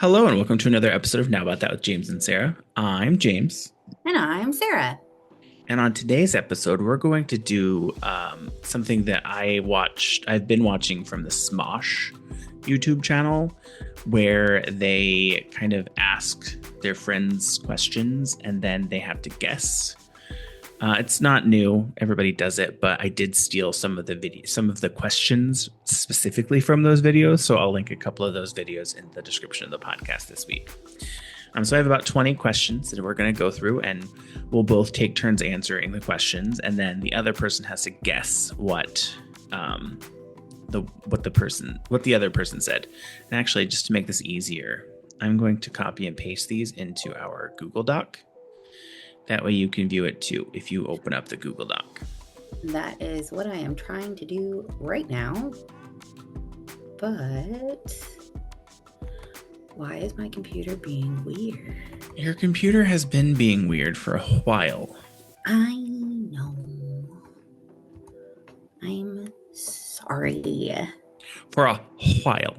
Hello and welcome to another episode of Now About That with James and Sarah. I'm James, And I'm Sarah. and on today's episode, we're going to do something that I've been watching from the Smosh YouTube channel, where they kind of ask their friends questions and then they have to guess. It's not new; everybody does it, but I did steal some of the questions specifically from those videos, so I'll link a couple of those videos in the description of the podcast this week. So I have about 20 questions that we're going to go through, and we'll both take turns answering the questions, and then the other person has to guess what the other person said. And actually, just to make this easier, I'm going to copy and paste these into our Google Doc. That way you can view it too if you open up the Google Doc. That is what I am trying to do right now. But why is my computer being weird? Your computer has been being weird for a while. I know. I'm sorry. For a while.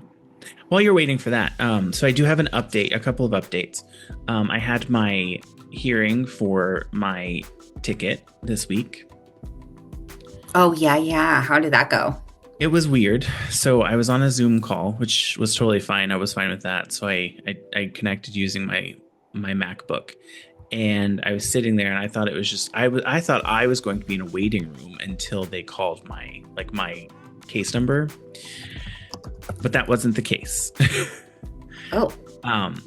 While you're waiting for that, so I do have a couple of updates. I had my hearing for my ticket this week. Oh, yeah. How did that go? It was weird. So I was on a Zoom call, which was totally fine. I was fine with that. So I connected using my MacBook, and I was sitting there, and I thought it was just I thought I was going to be in a waiting room until they called my case number, but that wasn't the case. Oh.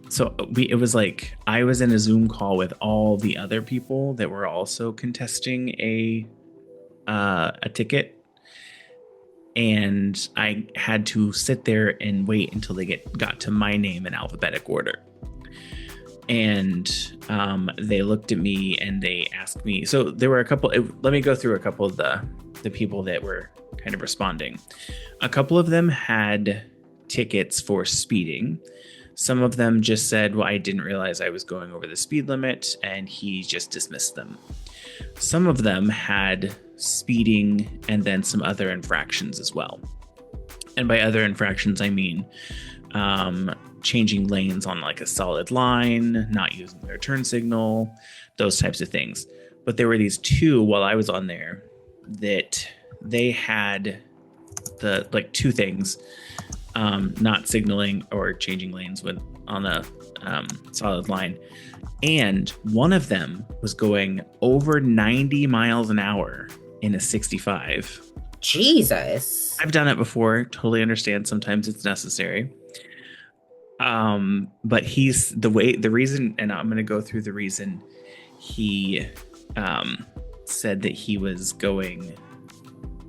So it was like I was in a Zoom call with all the other people that were also contesting a ticket, and I had to sit there and wait until they got to my name in alphabetic order. And they looked at me and they asked me. So there were a couple. Let me go through a couple of the people that were kind of responding. A couple of them had tickets for speeding. Some of them just said, well, I didn't realize I was going over the speed limit, and he just dismissed them. Some of them had speeding and then some other infractions as well. And by other infractions, I mean changing lanes on like a solid line, not using their turn signal, those types of things. But there were these two while I was on there that they had two things. Not signaling or changing lanes when on a solid line. And one of them was going over 90 miles an hour in a 65. Jesus. I've done it before. Totally understand. Sometimes it's necessary. But the reason, and I'm going to go through the reason he said that he was going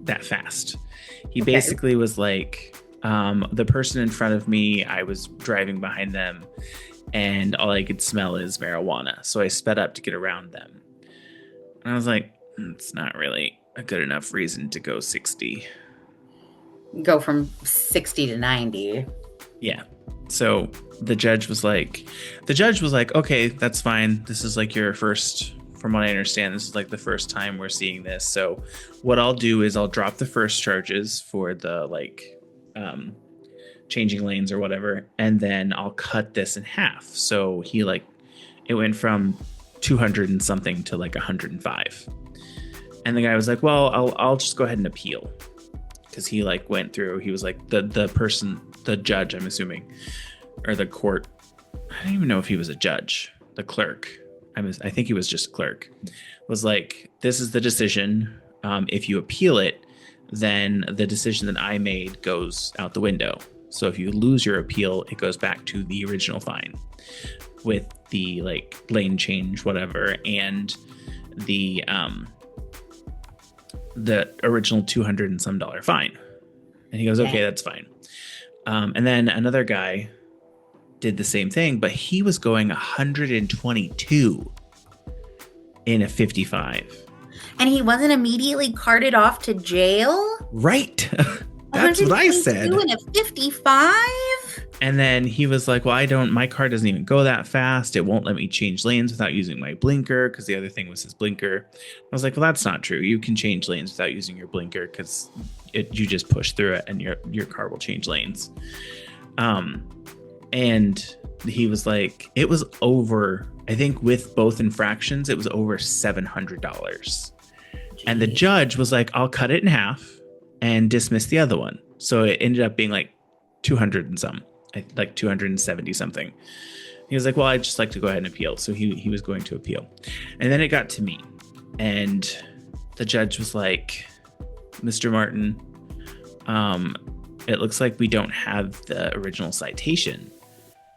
that fast. He basically was like, the person in front of me, I was driving behind them, and all I could smell is marijuana. So I sped up to get around them. And I was like, it's not really a good enough reason to go 60. Go from 60 to 90. Yeah. So the judge was like, okay, that's fine. This is like your first, from what I understand, this is like the first time we're seeing this. So what I'll do is I'll drop the first charges for the changing lanes or whatever, and then I'll cut this in half. So it went from 200 and something to like 105. And the guy was like, well, I'll just go ahead and appeal, because he went through. He was like the judge, I'm assuming, or the court. I don't even know if he was a judge. The clerk, I think he was just a clerk, was like, this is the decision. If you appeal it, then the decision that I made goes out the window. So if you lose your appeal, it goes back to the original fine with the lane change, whatever, and the original $200 and some fine. And he goes, okay, that's fine. And then another guy did the same thing, but he was going 122 in a 55. And he wasn't immediately carted off to jail? Right. That's what I said. In a 55? And then he was like, well, my car doesn't even go that fast. It won't let me change lanes without using my blinker, because the other thing was his blinker. I was like, well, that's not true. You can change lanes without using your blinker, because you just push through it and your car will change lanes. And he was like, it was over, I think with both infractions, it was over $700. And the judge was like, I'll cut it in half and dismiss the other one. So it ended up being like 200 and some, like 270 something. He was like, well, I'd just like to go ahead and appeal. So he was going to appeal. And then it got to me. And the judge was like, Mr. Martin, it looks like we don't have the original citation.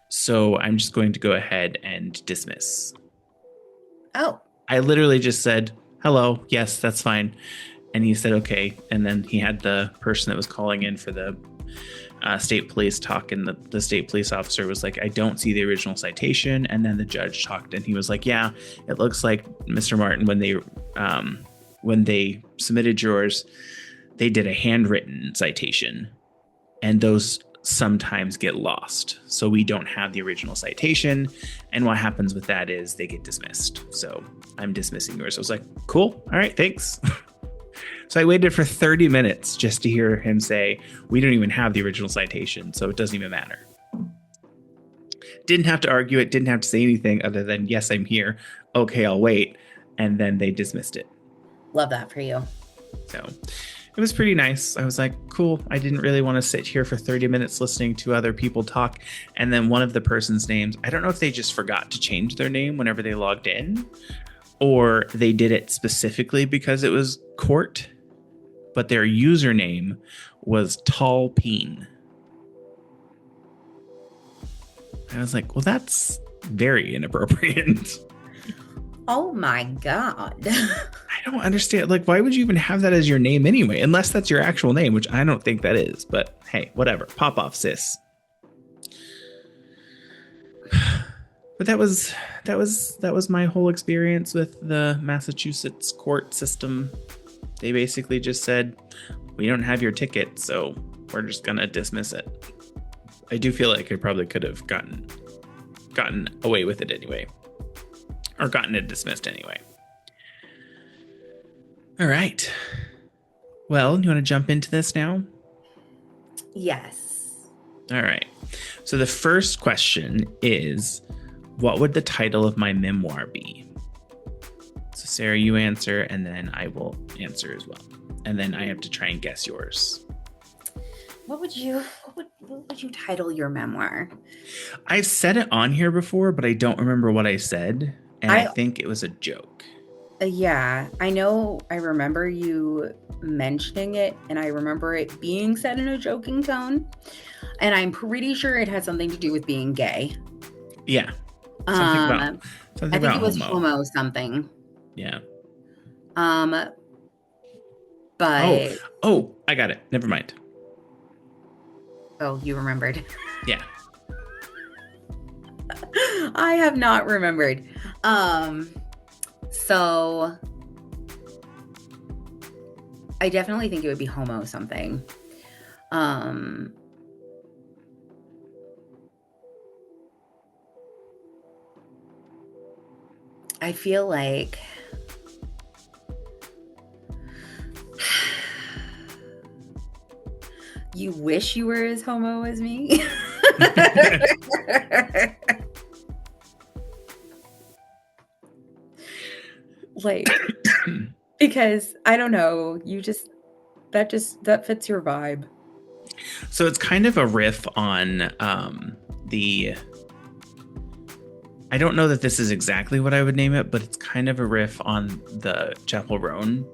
So I'm just going to go ahead and dismiss. Oh. I literally just said, hello, yes, that's fine. And he said, okay. And then he had the person that was calling in for the state police talk, and the state police officer was like, I don't see the original citation. And then the judge talked, and he was like, yeah, it looks like Mr. Martin, when they submitted yours, they did a handwritten citation, and those sometimes get lost. So we don't have the original citation. And what happens with that is they get dismissed. So I'm dismissing yours. I was like, cool. All right, thanks. So I waited for 30 minutes just to hear him say, we don't even have the original citation, so it doesn't even matter. Didn't have to argue it, didn't have to say anything other than, yes, I'm here. Okay, I'll wait. And then they dismissed it. Love that for you. So it was pretty nice. I was like, cool. I didn't really want to sit here for 30 minutes listening to other people talk. And then one of the person's names, I don't know if they just forgot to change their name whenever they logged in, or they did it specifically because it was court, but their username was Tall Peen. I was like, well, that's very inappropriate. Oh my God. I don't understand. Like, why would you even have that as your name anyway? Unless that's your actual name, which I don't think that is. But hey, whatever. Pop off, sis. But that was my whole experience with the Massachusetts court system. They basically just said, we don't have your ticket, so we're just gonna dismiss it. I do feel like I probably could have gotten away with it anyway, or gotten it dismissed anyway. All right. Well, you want to jump into this now? Yes. All right. So the first question is, what would the title of my memoir be? So Sarah, you answer, and then I will answer as well. And then I have to try and guess yours. What would you title your memoir? I've said it on here before, but I don't remember what I said. And I think it was a joke. Yeah, I know. I remember you mentioning it, and I remember it being said in a joking tone. And I'm pretty sure it had something to do with being gay. Yeah. I think it was homo something. Yeah. But oh, I got it. Never mind. Oh, you remembered. Yeah. I have not remembered. So I definitely think it would be homo something. I feel like you wish you were as homo as me. Like, because I don't know, that fits your vibe. So it's kind of a riff on I don't know that this is exactly what I would name it, but it's kind of a riff on the Chapel Roan.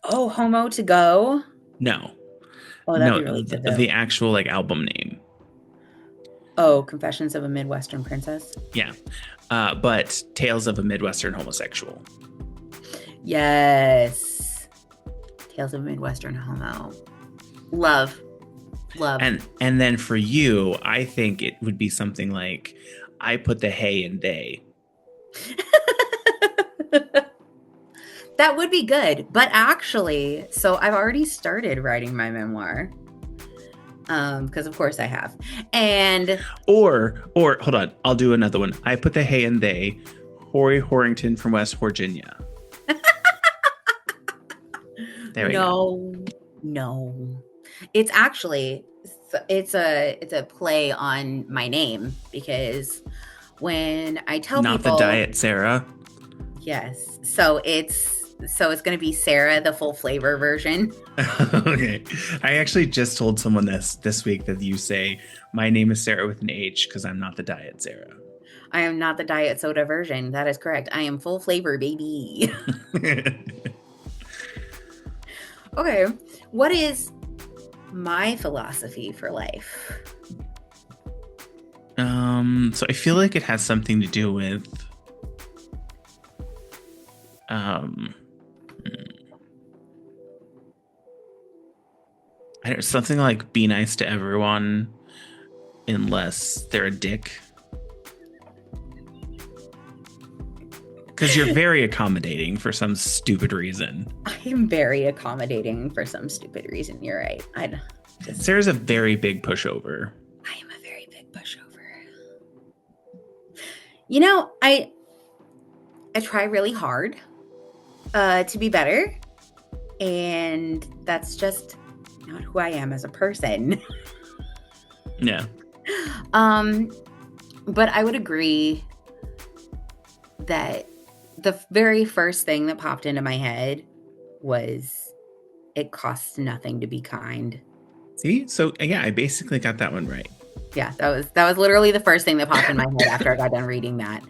Oh, Homo to Go? No. Oh, that'd be really good, though. The actual like album name. Oh, Confessions of a Midwestern Princess? Yeah. But Tales of a Midwestern Homosexual. Yes. Tales of a Midwestern Homo. Love. And then for you, I think it would be something like, I put the hay in they. That would be good. But actually, so I've already started writing my memoir. Because of course I have. And or hold on, I'll do another one. I put the hay in they, Hory Horrington from West Virginia. There we go. No. It's actually it's a play on my name because when I tell Not the people, diet, Sarah. yes, so it's going to be Sarah, the full flavor version. Okay. I actually just told someone this week that you say my name is Sarah with an H because I'm not the diet Sarah. I am not the diet soda version. That is correct. I am full flavor, baby. Okay. What is my philosophy for life? So I feel like it has something to do with um something like be nice to everyone unless they're a dick. Because you're very accommodating for some stupid reason. I am very accommodating for some stupid reason. You're right. Sarah's a very big pushover. I am a very big pushover. You know, I try really hard to be better, and that's just not who I am as a person. Yeah. But I would agree that the very first thing that popped into my head was it costs nothing to be kind. See? So yeah, I basically got that one right. Yeah, that was literally the first thing that popped in my head after I got done reading that.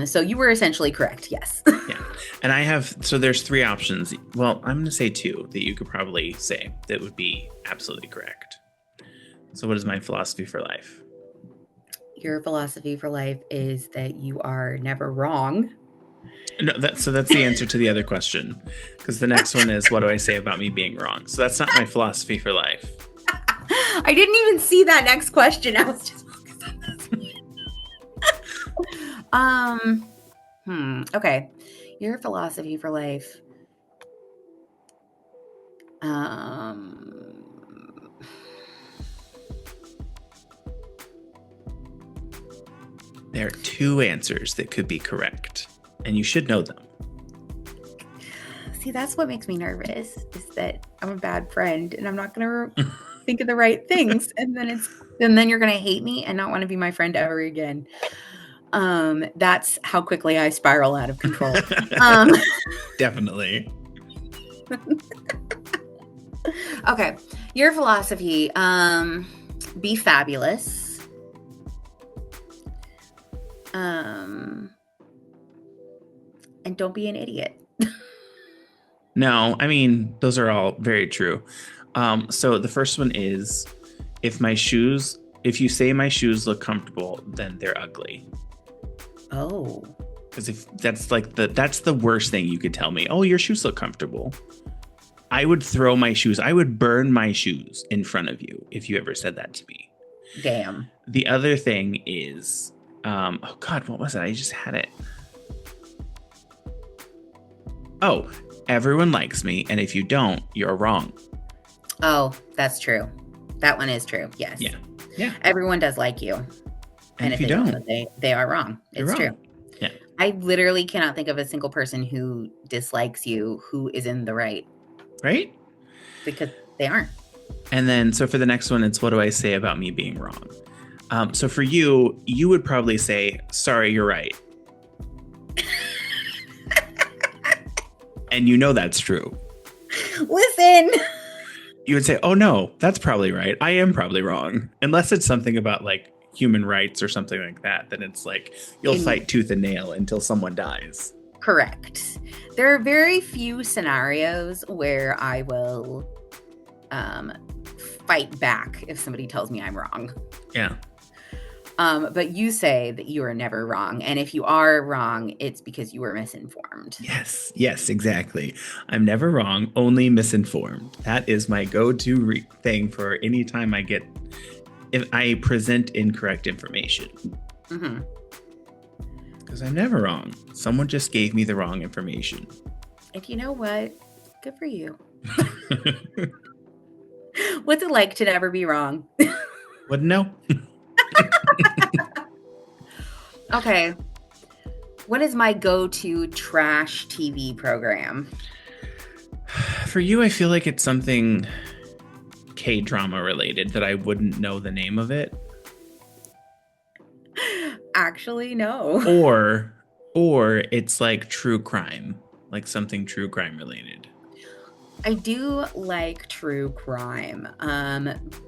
So you were essentially correct. Yes. Yeah. And so there's 3 options. Well, I'm going to say 2 that you could probably say that would be absolutely correct. So what is my philosophy for life? Your philosophy for life is that you are never wrong. No, that's the answer to the other question. Because the next one is, what do I say about me being wrong? So that's not my philosophy for life. I didn't even see that next question. I was just focused on this. Okay. Your philosophy for life. There are 2 answers that could be correct, and you should know them. See, that's what makes me nervous, is that I'm a bad friend and I'm not going to think of the right things. And then you're going to hate me and not want to be my friend ever again. That's how quickly I spiral out of control. Definitely. Okay. Your philosophy, be fabulous. And don't be an idiot. No, I mean, those are all very true. So the first one is, if you say my shoes look comfortable, then they're ugly. Oh. Because if that's the worst thing you could tell me. Oh, your shoes look comfortable. I would throw my shoes. I would burn my shoes in front of you if you ever said that to me. Damn. The other thing is, oh God, what was it? I just had it. Oh, everyone likes me, and if you don't, you're wrong. Oh, that's true. That one is true. Yes. Yeah. Yeah. Everyone does like you. And if you don't, they are wrong. You're It's wrong. true. Yeah. I literally cannot think of a single person who dislikes you who is in the right. Right? Because they aren't. And then, so for the next one, it's what do I say about me being wrong? So for you would probably say, sorry, you're right. And you know that's true. Listen. You would say, oh no, that's probably right. I am probably wrong. Unless it's something about like human rights or something like that, then it's like you'll fight tooth and nail until someone dies. Correct. There are very few scenarios where I will fight back if somebody tells me I'm wrong. Yeah. But you say that you are never wrong. And if you are wrong, it's because you were misinformed. Yes, exactly. I'm never wrong, only misinformed. That is my go-to thing for any time if I present incorrect information. Mm-hmm. Because I'm never wrong. Someone just gave me the wrong information. And you know what? Good for you. What's it like to never be wrong? Wouldn't know. Okay. What is my go-to trash TV program? For you, I feel like it's something K-drama related that I wouldn't know the name of it? Actually, no. Or it's like true crime, like something true crime related. I do like true crime,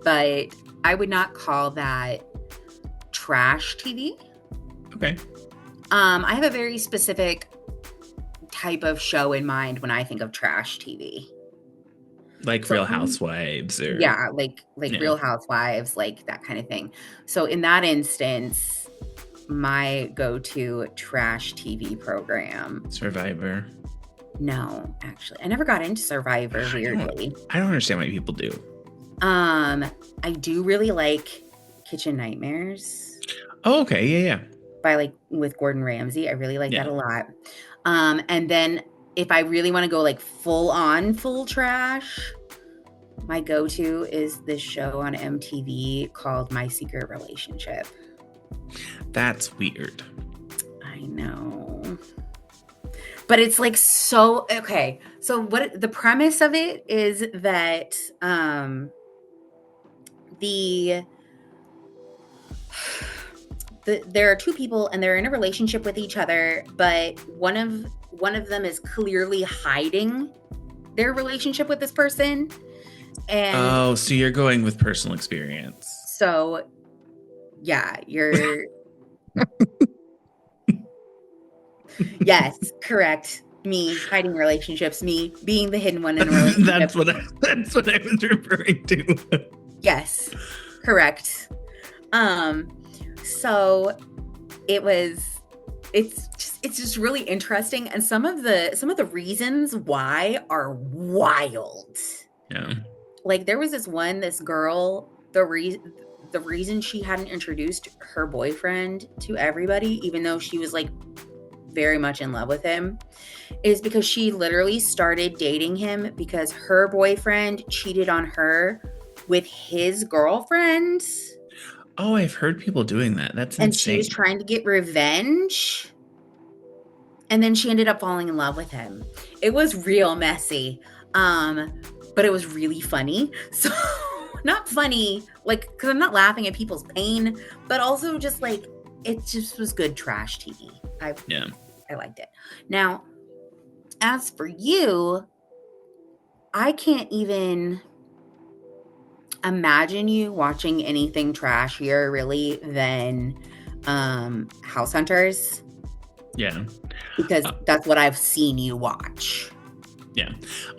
but I would not call that trash TV. Okay. I have a very specific type of show in mind when I think of trash TV. Like So Real Housewives or yeah, like yeah. Real Housewives, like that kind of thing. So in that instance, my go-to trash TV program. Survivor. No, actually, I never got into Survivor, weirdly. I don't understand why people do. I do really like Kitchen Nightmares Oh, okay. Yeah, by like with Gordon Ramsay. I really like that yeah. a lot. And then if I really want to go like full on full trash, my go-to is this show on MTV called My Secret Relationship. That's weird. I know. But it's like so okay. So what the premise of it is that the there are two people and they're in a relationship with each other, but one of them is clearly hiding their relationship with this person. And Oh, so you're going with personal experience. so yeah, you're yes, correct. Me hiding relationships, me being the hidden one in a relationship. That's what I was referring to. Yes, correct. So it's just really interesting, and some of the reasons why are wild. Yeah. Like there was this girl, the reason she hadn't introduced her boyfriend to everybody, even though she was like very much in love with him, is because she literally started dating him because her boyfriend cheated on her with his girlfriend. Oh, I've heard people doing that. That's And she insane. was trying to get revenge. And then she ended up falling in love with him. It was real messy. But it was really funny. So not funny, like, because I'm not laughing at people's pain, but also just like it just was good trash TV. I liked it. Now, as for you, I can't even imagine you watching anything trashier really than House Hunters. Yeah. Because that's what I've seen you watch. Yeah.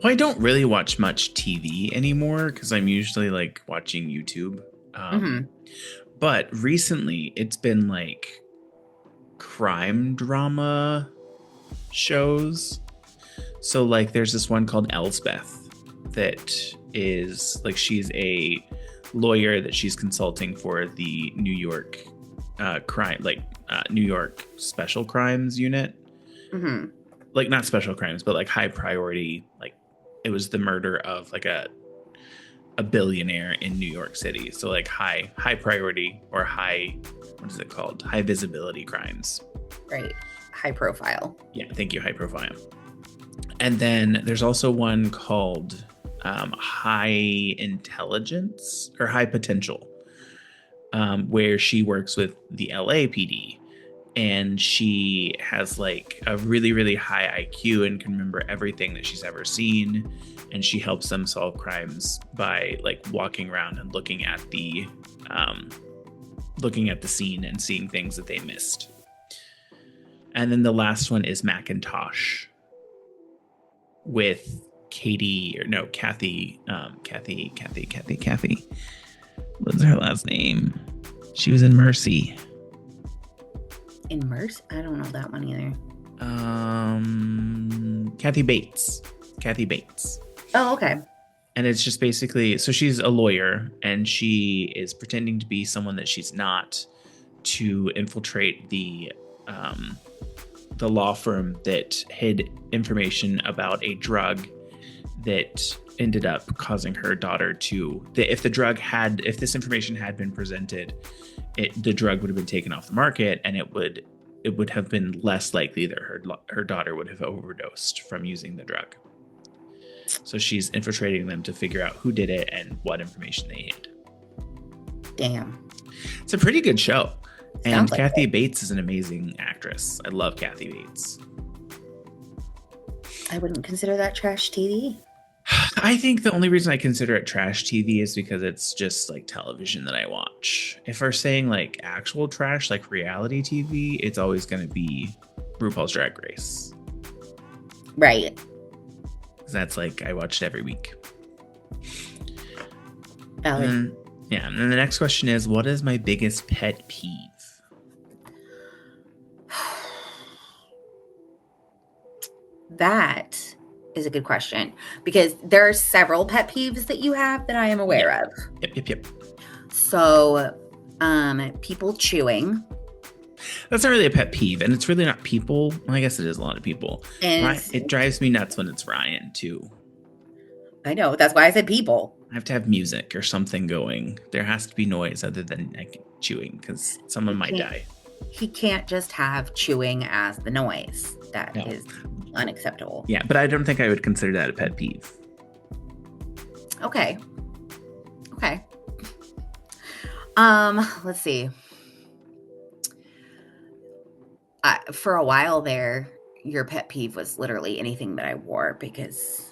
Well, I don't really watch much TV anymore because I'm usually like watching YouTube. But recently it's been like crime drama shows. So like there's this one called Elsbeth that is like she's a lawyer that she's consulting for the New York New York Special Crimes Unit. Like not special crimes, but like high priority. Like it was the murder of like a billionaire in New York City. So like high priority or what is it called? High visibility crimes. Right. High profile. Yeah, thank you. High profile. And then there's also one called High Intelligence or High Potential, where she works with the LAPD. And she has like a really, really high IQ and can remember everything that she's ever seen. And she helps them solve crimes by like walking around and looking at the scene and seeing things that they missed. And then the last one is Macintosh with Kathy. What's her last name? She was in Mercy. In Mercy? I don't know that one either. Kathy Bates. Oh, okay. And it's just basically, so she's a lawyer and she is pretending to be someone that she's not to infiltrate the law firm that hid information about a drug that ended up causing her daughter to, if this information had been presented, the drug would have been taken off the market, and it would have been less likely that her daughter would have overdosed from using the drug. So she's infiltrating them to figure out who did it and what information they hid. Damn. It's a pretty good show. And Sounds like Kathy it. Bates is an amazing actress. I love Kathy Bates. I wouldn't consider that trash TV. I think the only reason I consider it trash TV is because it's just like television that I watch. If we're saying like actual trash, like reality TV, it's always going to be RuPaul's Drag Race. Right. That's like I watched every week. Valid. Yeah. And then the next question is, what is my biggest pet peeve? That is a good question because there are several pet peeves that you have that I am aware of. Yep. So, people chewing. That's not really a pet peeve, and it's really not people. Well, I guess it is a lot of people. And It drives me nuts when it's Ryan too. I know, that's why I said people. I have to have music or something going. There has to be noise other than like chewing because someone might die. He can't just have chewing as the noise. That is unacceptable. Yeah, but I don't think I would consider that a pet peeve. Okay. Let's see. For a while there, your pet peeve was literally anything that I wore because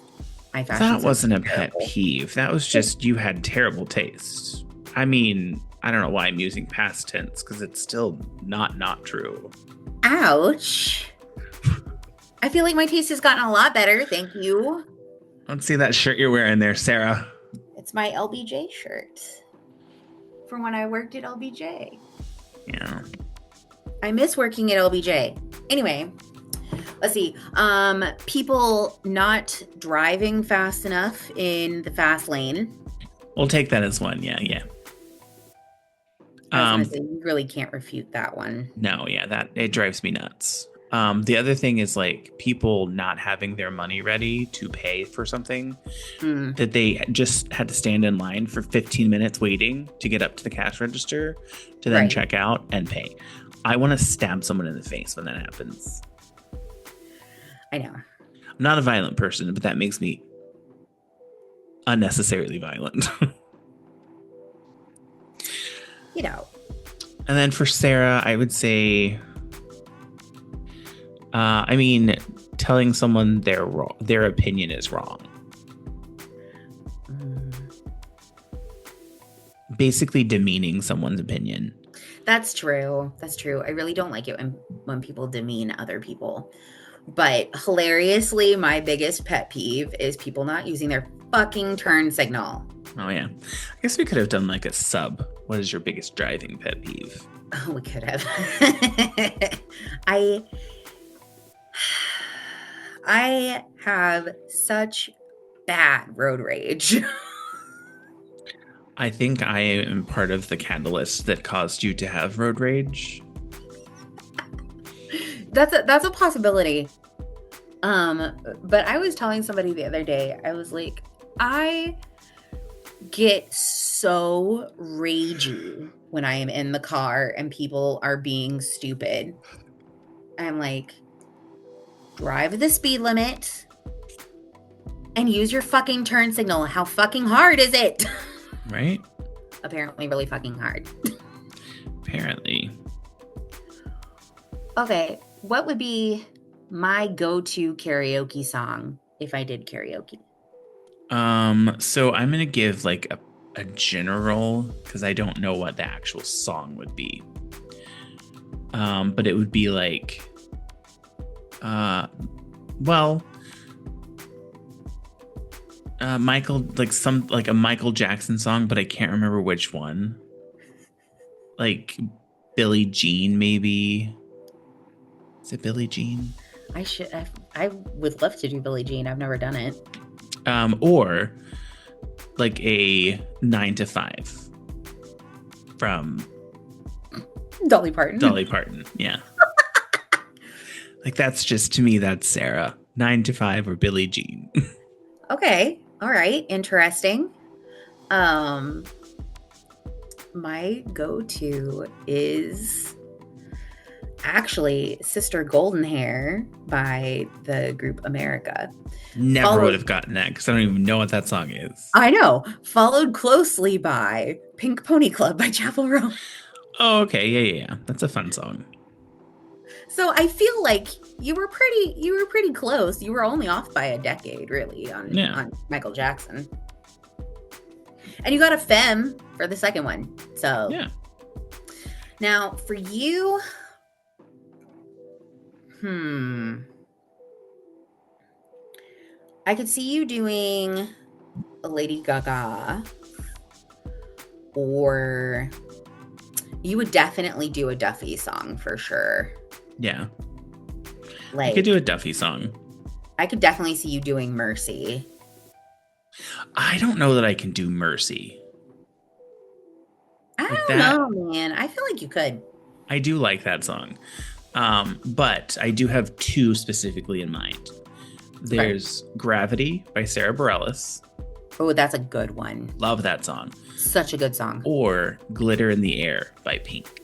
my fashion. That wasn't a pet peeve. That was just you had terrible taste. I mean, I don't know why I'm using past tense because it's still not true. Ouch. I feel like my taste has gotten a lot better. Thank you. Let's see that shirt you're wearing there, Sarah. It's my LBJ shirt from when I worked at LBJ. Yeah. I miss working at LBJ. Anyway, let's see. People not driving fast enough in the fast lane. We'll take that as one. Yeah. I was gonna say, you really can't refute that one. No, yeah, that it drives me nuts. The other thing is like people not having their money ready to pay for something that they just had to stand in line for 15 minutes waiting to get up to the cash register to then check out and pay. I want to stab someone in the face when that happens. I know. I'm not a violent person, but that makes me unnecessarily violent. You know. And then for Sarah, I would say, telling someone their opinion is wrong. Basically demeaning someone's opinion. That's true. I really don't like it when people demean other people. But hilariously, my biggest pet peeve is people not using their fucking turn signal. Oh, yeah. I guess we could have done like a sub. What is your biggest driving pet peeve? Oh, we could have. I have such bad road rage. I think I am part of the catalyst that caused you to have road rage. That's a possibility. But I was telling somebody the other day, I was like, I get so ragey when I am in the car and people are being stupid. I'm like, drive the speed limit and use your fucking turn signal. How fucking hard is it? Right? Apparently really fucking hard. Apparently. Okay, what would be my go-to karaoke song if I did karaoke? So I'm gonna give like a general because I don't know what the actual song would be. But it would be like, Michael, like a Michael Jackson song, but I can't remember which one. Like Billie Jean, maybe. Is it Billie Jean? I would love to do Billie Jean. I've never done it. Or like a 9 to 5 from Dolly Parton. Yeah. Like that's just, to me, that's Sarah. 9 to 5 or Billie Jean. Okay. All right. Interesting. My go-to is actually Sister Golden Hair by the group America. Never would Followed, have gotten that because I don't even know what that song is. I know, followed closely by Pink Pony Club by Chapel Roan. Oh, okay. Yeah. That's a fun song. So I feel like you were pretty close. You were only off by a decade, really, Yeah. on Michael Jackson. And you got a femme for the second one. So Yeah. now for you, I could see you doing a Lady Gaga, or you would definitely do a Duffy song for sure. Yeah. I Like, could do a Duffy song. I could definitely see you doing Mercy. I don't know that I can do Mercy. I Like don't that. know, man. I feel like you could. I do like that song. But I do have two specifically in mind. There's Gravity by Sarah Bareilles. Oh, that's a good one. Love that song. Such a good song. Or Glitter in the Air by Pink.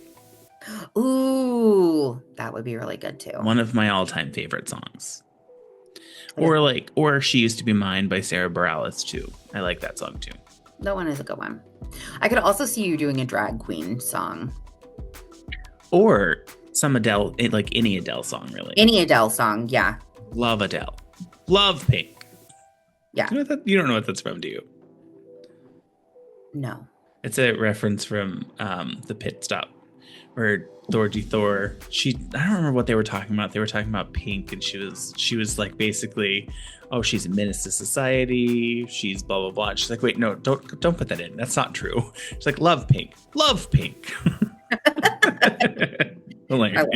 Ooh, that would be really good too. One of my all-time favorite songs. Yeah. Or She Used to Be Mine by Sarah Bareilles too. I like that song too. That one is a good one. I could also see you doing a drag queen song. Or some Adele, like any Adele song, really. Any Adele song, yeah. Love Adele. Love Pink. Yeah. You don't know what that's from, do you? No. It's a reference from the Pit Stop, where Thorgy Thor. I don't remember what they were talking about. They were talking about Pink, and she was like basically, oh, she's a menace to society. She's blah blah blah. She's like, wait, no, don't put that in. That's not true. She's like, love Pink. Hilarious. I love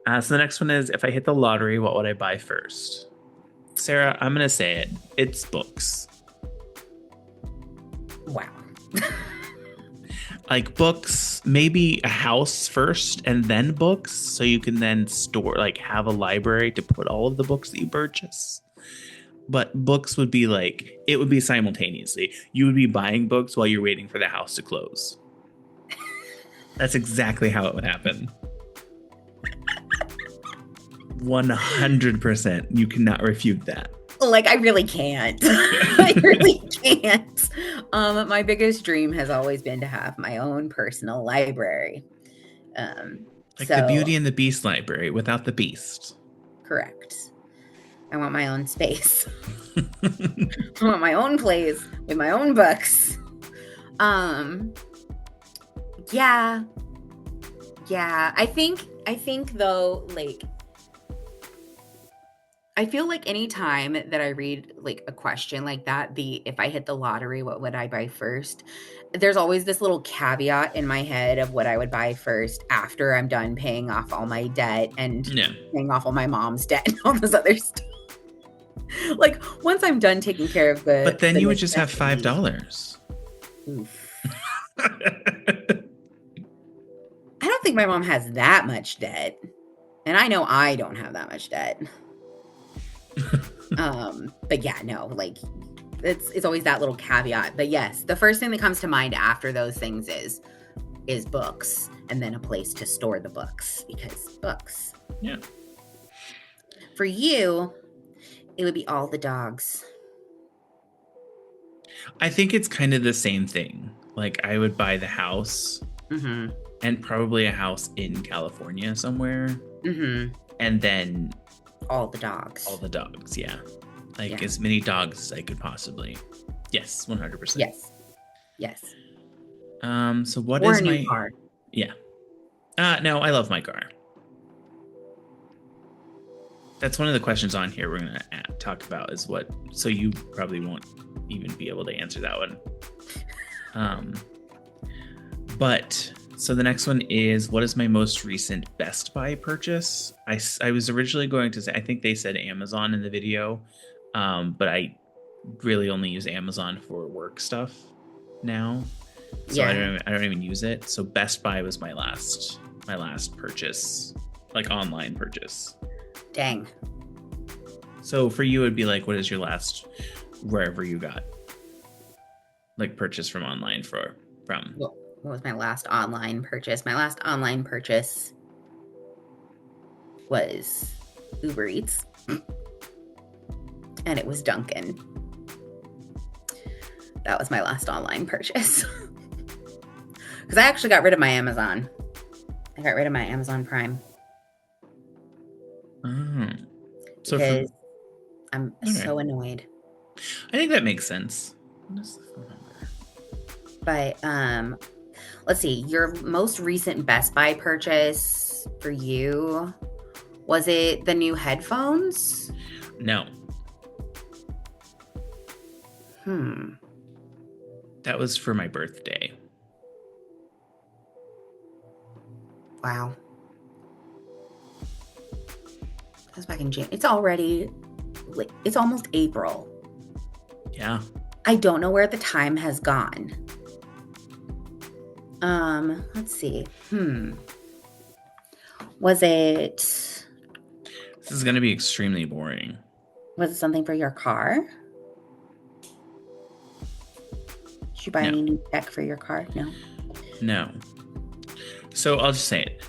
that. So the next one is, if I hit the lottery, what would I buy first? Sarah, I'm gonna say it. It's books. Wow. Like books, maybe a house first and then books, so you can then store, like have a library to put all of the books that you purchase. But books would be like, it would be simultaneously. You would be buying books while you're waiting for the house to close. That's exactly how it would happen. 100%. You cannot refute that. Like, I really can't. I really can't. My biggest dream has always been to have my own personal library. Like the Beauty and the Beast library without the beast. Correct. I want my own space. I want my own place with my own books. Yeah. I think though, like, I feel like any time that I read like a question like that, if I hit the lottery, what would I buy first? There's always this little caveat in my head of what I would buy first after I'm done paying off all my debt and paying off all my mom's debt and all this other stuff. Like, once I'm done taking care of But then you would just have $5. Oof. I don't think my mom has that much debt. And I know I don't have that much debt. But yeah, no, like it's always that little caveat. But yes, the first thing that comes to mind after those things is books, and then a place to store the books, because books. Yeah. For you, it would be all the dogs. I think it's kind of the same thing. Like, I would buy the house, and probably a house in California somewhere, and then all the dogs. Yeah. Like, as many dogs as I could possibly. Yes, 100%. Yes. So what or is a new car? Yeah. No, I love my car. That's one of the questions on here we're going to talk about is what. So you probably won't even be able to answer that one. But so the next one is, what is my most recent Best Buy purchase? I was originally going to say, I think they said Amazon in the video, but I really only use Amazon for work stuff now. So I don't even use it. So Best Buy was my last purchase, like online purchase. Dang. So for you, it'd be like, what is your last wherever you got like purchase from online from? What was my last online purchase? My last online purchase was Uber Eats, and it was Dunkin'. That was my last online purchase. Because I actually got rid of my Amazon. I got rid of my Amazon Prime. So because I'm so annoyed. I think that makes sense. But let's see. Your most recent Best Buy purchase for you, was it the new headphones? No. That was for my birthday. Wow. That was back in June. It's already, it's almost April. Yeah. I don't know where the time has gone. Let's see. Was it... This is going to be extremely boring. Was it something for your car? Did you buy any new tech for your car? No. So I'll just say it.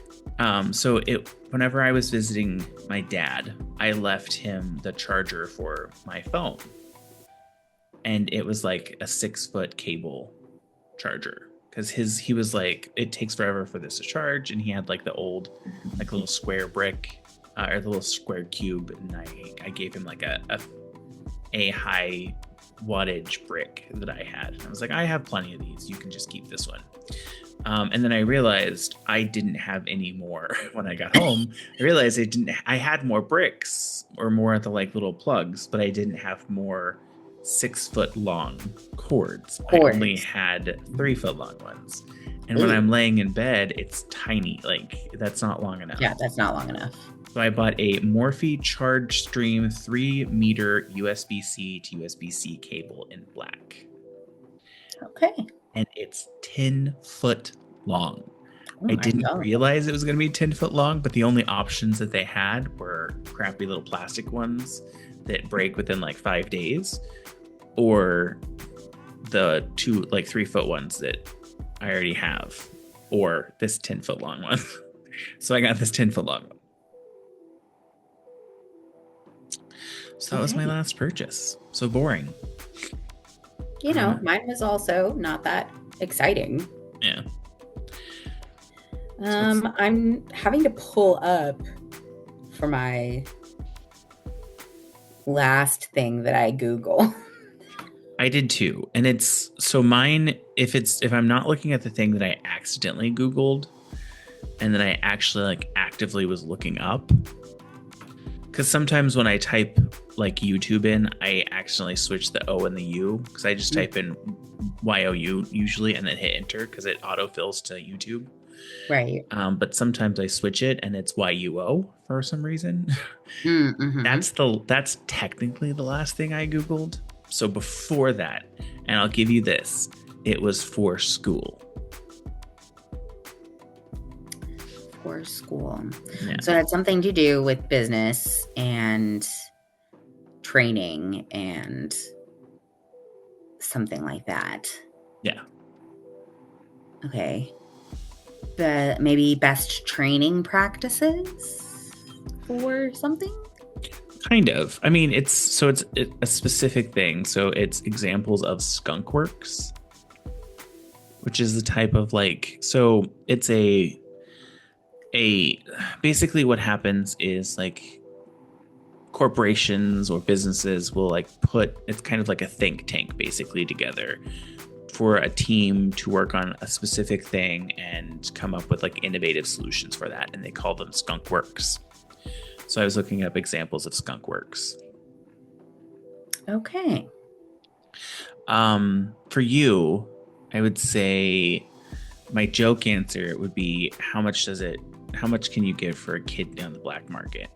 Whenever I was visiting my dad, I left him the charger for my phone. And it was like a 6-foot cable charger. Because he was like, it takes forever for this to charge. And he had like the old, like little square brick or the little square cube. And I gave him like a high wattage brick that I had. And I was like, I have plenty of these. You can just keep this one. And then I realized I didn't have any more when I got home. I realized I had more bricks or more of the like little plugs, but I didn't have more 6-foot long cords. I only had 3-foot long ones. And when I'm laying in bed, it's tiny. Like that's not long enough. Yeah, that's not long enough. So I bought a Morphe Charge Stream 3-meter USB-C to USB-C cable in black. Okay. And it's 10-foot long. I didn't realize it was going to be 10-foot long, but the only options that they had were crappy little plastic ones that break within like 5 days, or the 3-foot ones that I already have, or this 10-foot long one. So I got this 10-foot long one. So that was my last purchase. So boring. Mine was also not that exciting. Yeah. I'm having to pull up for my last thing that I Google. I did too. And it's so mine, if I'm not looking at the thing that I accidentally Googled and then I actually like actively was looking up, because sometimes when I type like YouTube in, I accidentally switch the O and the U, because I just type in YOU usually and then hit enter because it autofills to YouTube. Right. But sometimes I switch it and it's YUO for some reason. That's technically the last thing I Googled. So before that, and I'll give you this, it was for school. For school. Yeah. So it had something to do with business and training and something like that. Yeah. Okay. Maybe best training practices for something? Kind of. I mean, it's a specific thing. So it's examples of skunkworks, which is the type of so it's basically what happens is like corporations or businesses will it's kind of like a think tank basically together for a team to work on a specific thing and come up with like innovative solutions for that. And they call them skunkworks. So I was looking up examples of skunkworks. Okay. For you, I would say my joke answer would be how much can you give for a kidney on the black market?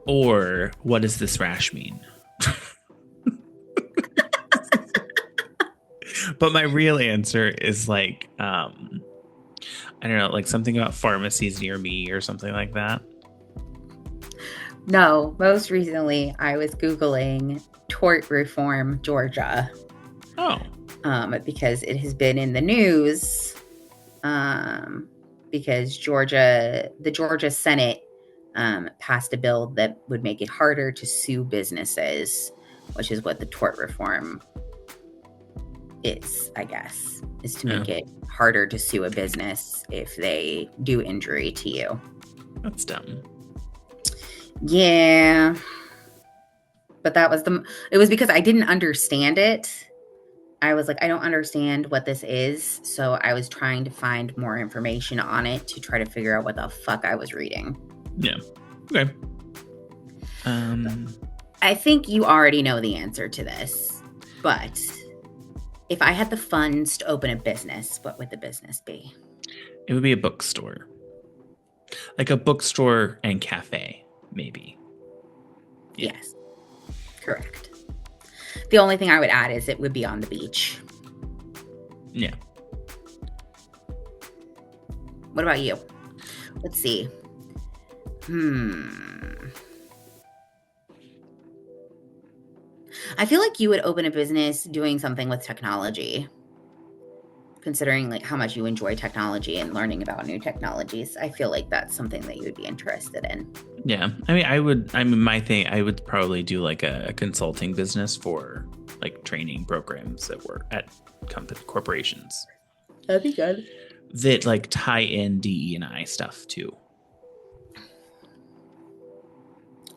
Or what does this rash mean? But my real answer is I don't know, like something about pharmacies near me or something like that. No, most recently I was Googling tort reform Georgia. Oh. Because it has been in the news because the Georgia Senate passed a bill that would make it harder to sue businesses, which is what the tort reform is, I guess, is to make it harder to sue a business if they do injury to you. That's dumb. Yeah. But it was because I didn't understand it. I was like, I don't understand what this is. So I was trying to find more information on it to try to figure out what the fuck I was reading. Yeah. Okay. I think you already know the answer to this, but if I had the funds to open a business, what would the business be? It would be a bookstore. Like a bookstore and cafe, maybe. Yeah. Yes. Correct. The only thing I would add is it would be on the beach. Yeah. What about you? Let's see. I feel like you would open a business doing something with technology, considering like how much you enjoy technology and learning about new technologies. I feel like that's something that you would be interested in. Yeah. I would probably do like a consulting business for like training programs that were at corporations. That'd be good. That like tie in DE&I stuff too.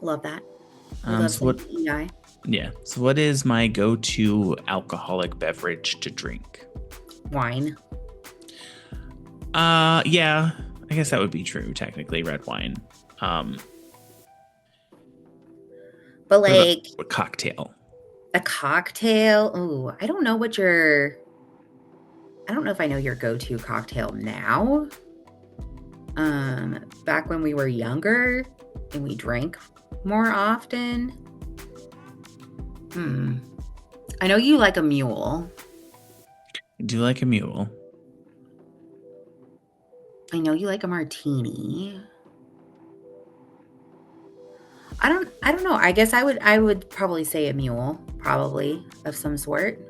Love that. So what? DEI. Yeah. So what is my go-to alcoholic beverage to drink? Wine. Yeah. I guess that would be true. Technically, red wine. But like a cocktail. A cocktail. Ooh, I don't know if I know your go-to cocktail now. Back when we were younger and we drank more often. I know you like a mule. I do like a mule. I know you like a martini. I don't know. I guess I would probably say a mule, probably of some sort.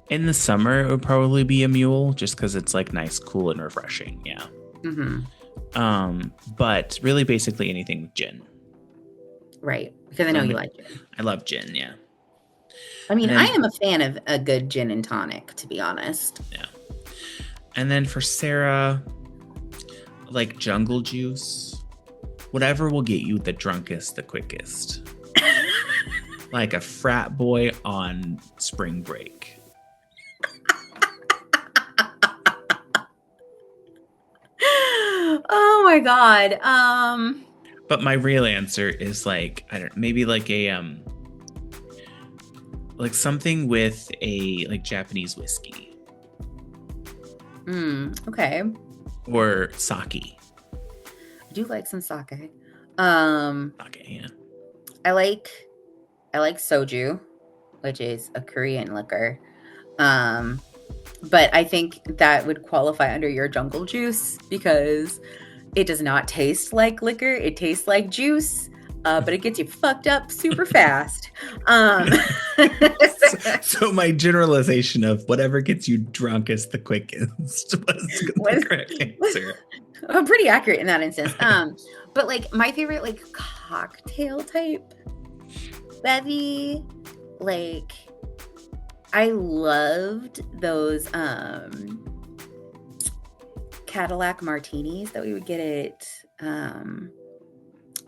In the summer, it would probably be a mule, just because it's like nice, cool, and refreshing. Yeah. But really, basically anything with gin. Right, because I know you like gin. I love gin. Yeah. I mean, I am a fan of a good gin and tonic, to be honest. Yeah. And then for Sarah, like jungle juice. Whatever will get you the drunkest the quickest. Like a frat boy on spring break. Oh my God. But my real answer is like, maybe like a like something with a like Japanese whiskey. Okay. Or sake. I do like some sake. Sake, yeah. I like soju, which is a Korean liquor. But I think that would qualify under your jungle juice because it does not taste like liquor. It tastes like juice, but it gets you fucked up super fast. So my generalization of whatever gets you drunkest the quickest was the correct answer. I'm pretty accurate in that instance. But like my favorite like cocktail type bevy, like I loved those Cadillac martinis that we would get at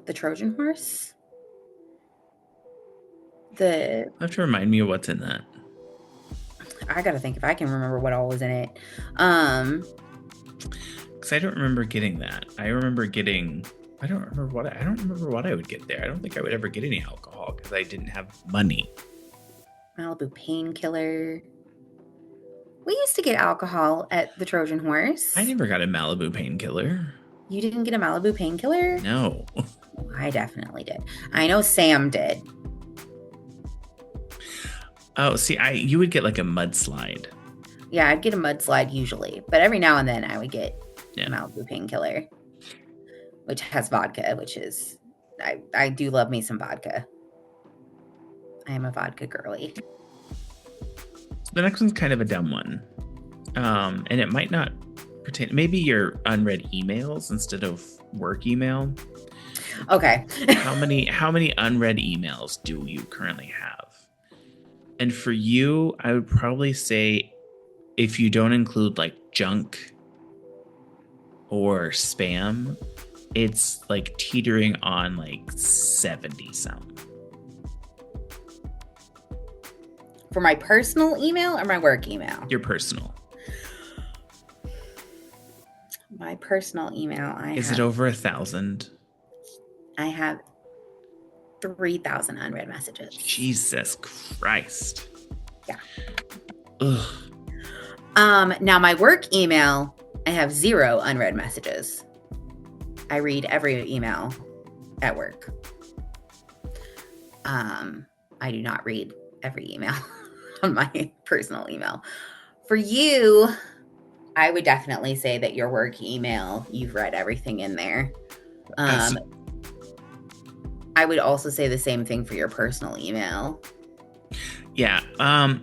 the Trojan Horse. You have to remind me of what's in that. I gotta think if I can remember what all was in it. Because I don't remember getting that. I don't remember what I would get there. I don't think I would ever get any alcohol because I didn't have money. Malibu Painkiller. We used to get alcohol at the Trojan Horse. I never got a Malibu Painkiller. You didn't get a Malibu Painkiller? No. I definitely did. I know Sam did. Oh, see, you would get like a mudslide. Yeah, I'd get a mudslide usually, but every now and then I would get a Malibu Painkiller, which has vodka, which is I do love me some vodka. I am a vodka girly. So the next one's kind of a dumb one, and it might not pretend maybe your unread emails instead of work email. Okay. How many unread emails do you currently have? And for you, I would probably say if you don't include like junk or spam, it's like teetering on like 70 some. For my personal email or my work email? Your personal. My personal email, Is it over 1,000? I have 3,000 unread messages. Jesus Christ. Yeah. Ugh. Now my work email, I have 0 unread messages. I read every email at work. I do not read every email on my personal email. For you, I would definitely say that your work email, you've read everything in there. I would also say the same thing for your personal email. Yeah.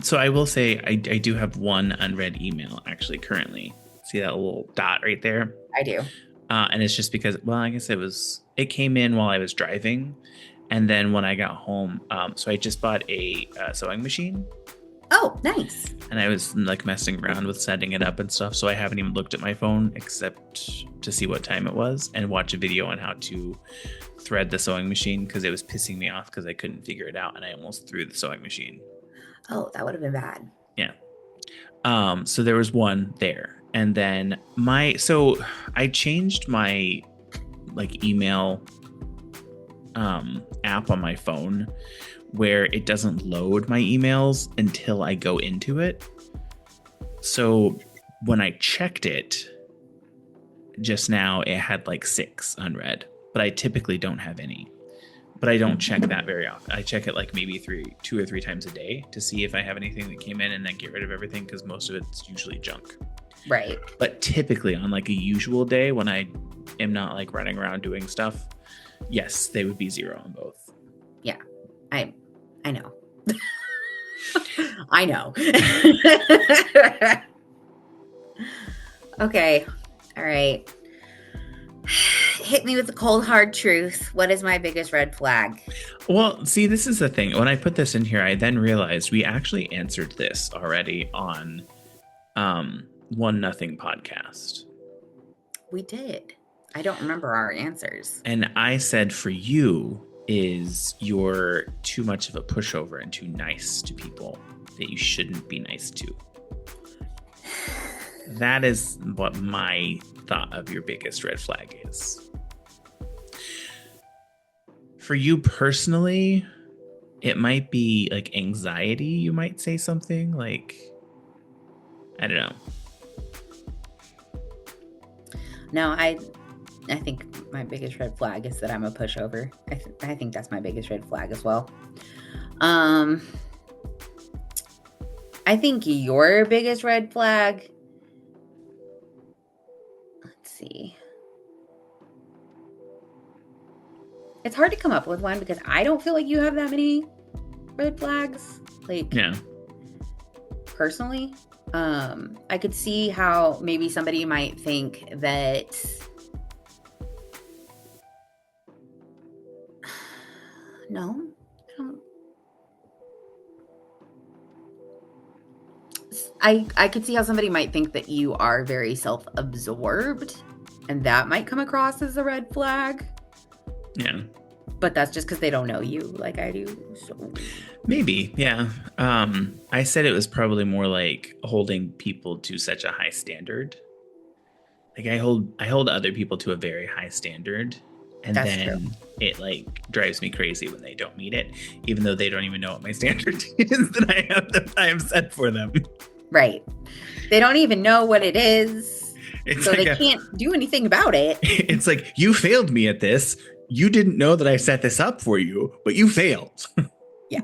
So I will say I do have one unread email actually currently. See that little dot right there? I do. And it's just because, well, I guess it came in while I was driving. And then when I got home, so I just bought a sewing machine. Oh, nice. And I was like messing around with setting it up and stuff. So I haven't even looked at my phone except to see what time it was and watch a video on how to thread the sewing machine because it was pissing me off because I couldn't figure it out and I almost threw the sewing machine. Oh, that would have been bad. Yeah. So there was one there. And then so I changed my like email app on my phone where it doesn't load my emails until I go into it. So when I checked it just now, it had like 6 unread, but I typically don't have any. But I don't check that very often. I check it like maybe 2 or 3 times a day to see if I have anything that came in and then get rid of everything because most of it's usually junk. Right. But typically on like a usual day when I am not like running around doing stuff, yes, they would be 0 on both. Yeah, I know. I know. Okay. All right. Hit me with the cold, hard truth. What is my biggest red flag? Well, see, this is the thing. When I put this in here, I then realized we actually answered this already on 1-0 podcast. We did. I don't remember our answers. And I said for you is you're too much of a pushover and too nice to people that you shouldn't be nice to. That is what my thought of your biggest red flag is. For you personally, it might be like anxiety. You might say something like, I don't know. No, I think my biggest red flag is that I'm a pushover. I think that's my biggest red flag as well. I think your biggest red flag, let's see. It's hard to come up with one because I don't feel like you have that many red flags. Like, Yeah. Personally, I could see how maybe somebody might think that no, I could see how somebody might think that you are very self-absorbed, and that might come across as a red flag. Yeah. But that's just because they don't know you like I do. So Maybe, yeah. I said it was probably more like holding people to such a high standard. Like I hold other people to a very high standard, and That's then true. It like drives me crazy when they don't meet it, even though they don't even know what my standard is that I have set for them. Right. They don't even know what it is, It's so like they can't do anything about it. It's like, you failed me at this. You didn't know that I set this up for you, but you failed. Yeah.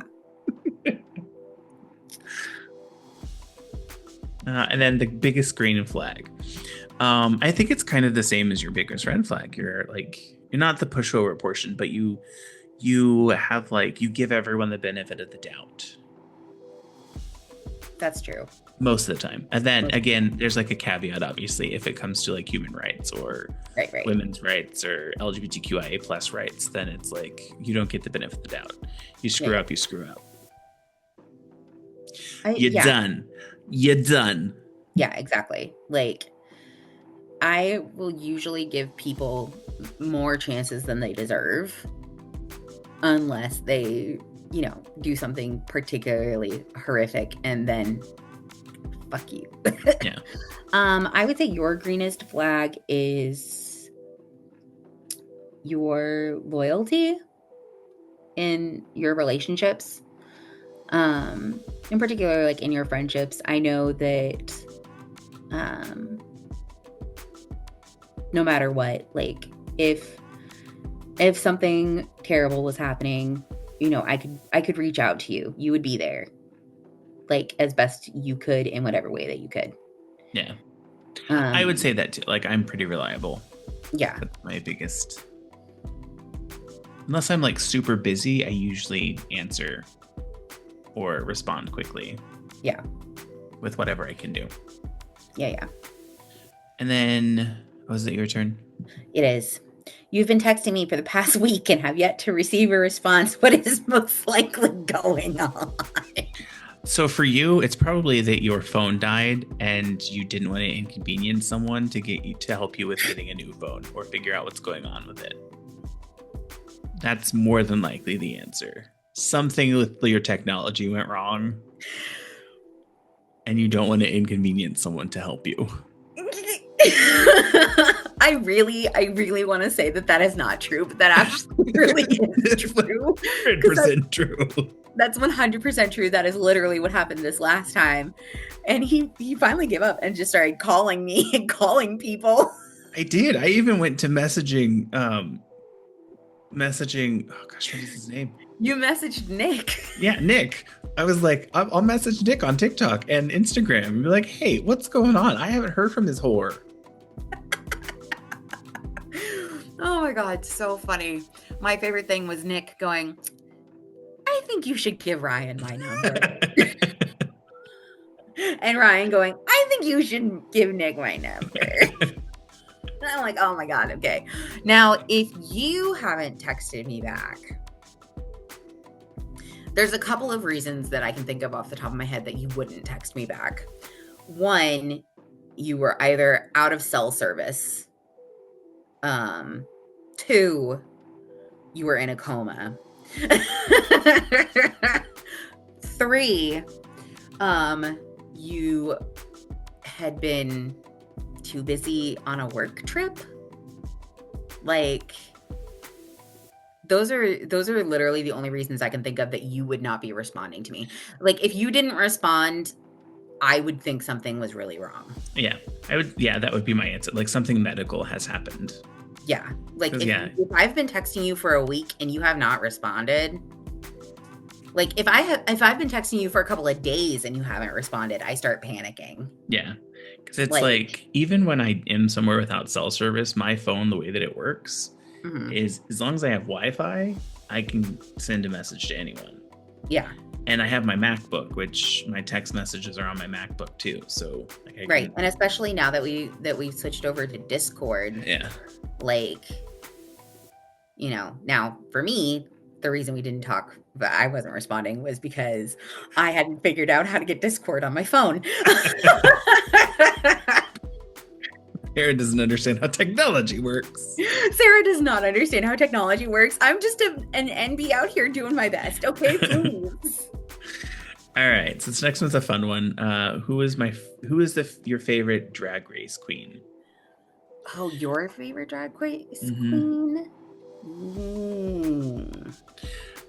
And then the biggest green flag. I think it's kind of the same as your biggest red flag. You're not the pushover portion, but you have like, you give everyone the benefit of the doubt. That's true. Most of the time. And then again, there's like a caveat, obviously, if it comes to like human rights or Right. women's rights or LGBTQIA plus rights, then it's like you don't get the benefit of the doubt. You screw up, you screw up. You're done. You're done. Yeah, exactly. Like, I will usually give people more chances than they deserve unless they, you know, do something particularly horrific, and then fuck you. Yeah. I would say your greenest flag is your loyalty in your relationships. In particular, like in your friendships. I know that no matter what, like if something terrible was happening, you know, I could reach out to you. You would be there, like as best you could in whatever way that you could. Yeah. I would say that too. Like, I'm pretty reliable. Yeah. That's my biggest. Unless I'm like super busy, I usually answer or respond quickly. Yeah. With whatever I can do. Yeah. And then, was it your turn? It is. You've been texting me for the past week and have yet to receive a response. What is most likely going on? So for you, it's probably that your phone died and you didn't want to inconvenience someone to help you with getting a new phone or figure out what's going on with it. That's more than likely the answer. Something with your technology went wrong and you don't want to inconvenience someone to help you. I really want to say that is not true, but that actually really is true. 100% true. That's 100% true. That is literally what happened this last time. And he finally gave up and just started calling me and calling people. I did. I even went to messaging. Oh gosh, what is his name? You messaged Nick. Yeah, Nick. I was like, I'll message Nick on TikTok and Instagram and be like, hey, what's going on? I haven't heard from this whore. Oh my God, so funny. My favorite thing was Nick going, I think you should give Ryan my number. And Ryan going, I think you should give Nick my number. And I'm like, oh my God, okay. Now, if you haven't texted me back, there's a couple of reasons that I can think of off the top of my head that you wouldn't text me back. One, you were either out of cell service. 2, you were in a coma. 3, you had been too busy on a work trip. Like, those are literally the only reasons I can think of that you would not be responding to me. Like, if you didn't respond, I would think something was really wrong. Yeah, that would be my answer. Like, something medical has happened. Yeah. Like, if I've been texting you for a week and you have not responded, like if I've been texting you for a couple of days and you haven't responded, I start panicking. Yeah. Because it's like, even when I am somewhere without cell service, my phone, the way that it works is, as long as I have Wi-Fi, I can send a message to anyone. Yeah. And I have my MacBook, which my text messages are on my MacBook too. So right. And especially now that we've switched over to Discord. Yeah. Like, you know, now for me, the reason we didn't talk, but I wasn't responding, was because I hadn't figured out how to get Discord on my phone. Sarah doesn't understand how technology works. Sarah does not understand how technology works. I'm just an NB out here doing my best. Okay, please. All right. So this next one's a fun one. Who is your favorite drag race queen? Oh, your favorite drag race queen?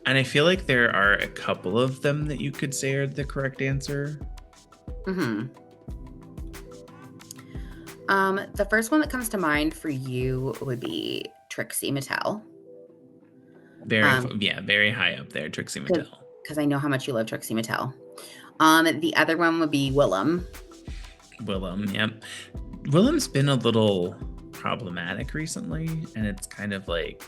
And I feel like there are a couple of them that you could say are the correct answer. The first one that comes to mind for you would be Trixie Mattel. Very high up there, Trixie Mattel. Because I know how much you love Trixie Mattel. The other one would be Willem. Yep. Willem's been a little problematic recently, and it's kind of like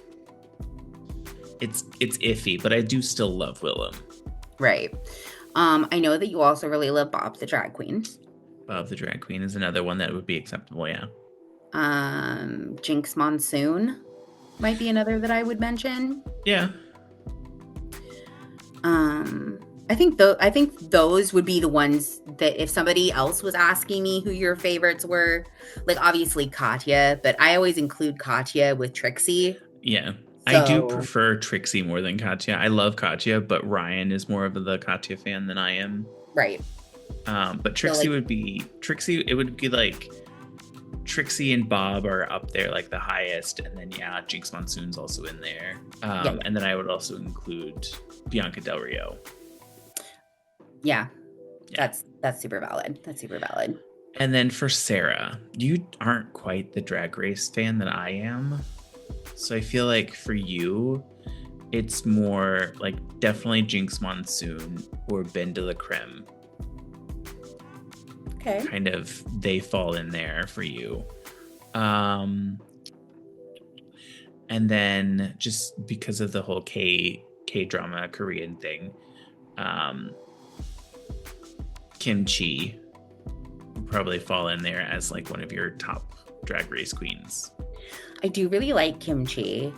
it's iffy, but I do still love Willem. Right. I know that you also really love Bob the Drag Queen. Bob the Drag Queen is another one that would be acceptable, yeah. Jinx Monsoon might be another that I would mention. Yeah. I think those would be the ones that if somebody else was asking me who your favorites were, like obviously Katya, but I always include Katya with Trixie. Yeah. So, I do prefer Trixie more than Katya. I love Katya, but Ryan is more of the Katya fan than I am. Right. But Trixie would be Trixie. It would be like Trixie and Bob are up there like the highest, and then yeah, Jinx Monsoon's also in there. And then I would also include Bianca Del Rio. Yeah. That's super valid. That's super valid. And then for Sarah, you aren't quite the Drag Race fan that I am. So I feel like for you, it's more like definitely Jinx Monsoon or Ben de la Creme. Okay. Kind of, they fall in there for you. And then just because of the whole K-drama Korean thing, Kimchi would probably fall in there as like one of your top Drag Race queens. I do really like Kimchi,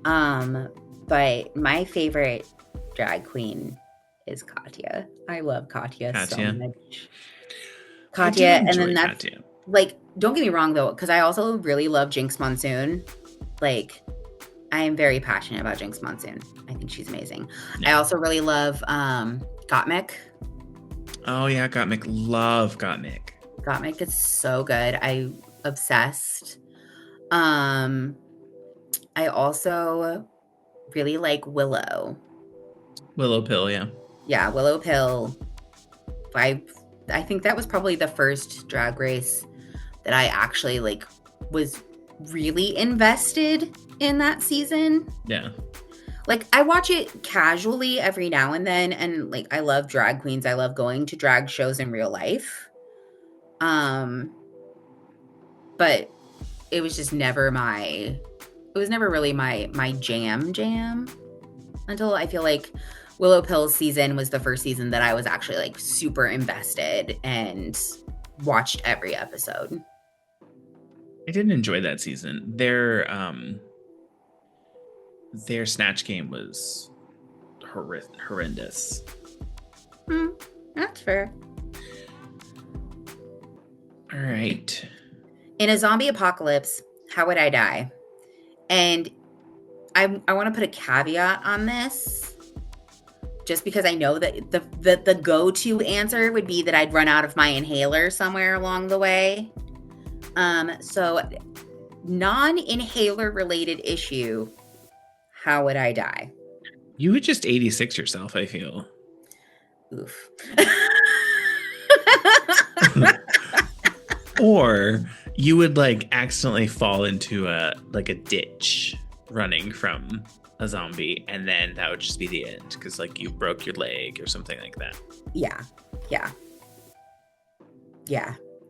but my favorite drag queen is Katya. I love Katya so much. Katya, and then that's Katya. Like, don't get me wrong though, because I also really love Jinx Monsoon. Like, I am very passionate about Jinx Monsoon. I think she's amazing. Yeah. I also really love Gottmik. Oh yeah, Gottmik. Love Gottmik. Gottmik is so good. I obsessed. I also really like Willow. Willow Pill, yeah. Yeah, Willow Pill. I think that was probably the first Drag Race that I actually like was really invested in that season. Yeah. Like, I watch it casually every now and then, and like I love drag queens. I love going to drag shows in real life. But it was just never really my jam until I feel like Willow Pill's season was the first season that I was actually like super invested and watched every episode. I didn't enjoy that season. Their Snatch game was horrendous. That's fair. All right. In a zombie apocalypse, how would I die? And I want to put a caveat on this, just because I know that the go-to answer would be that I'd run out of my inhaler somewhere along the way. So non-inhaler related issue, how would I die? You would just 86 yourself, I feel. Oof. Or you would like accidentally fall into a ditch running from a zombie, and then that would just be the end because like you broke your leg or something like that. Yeah.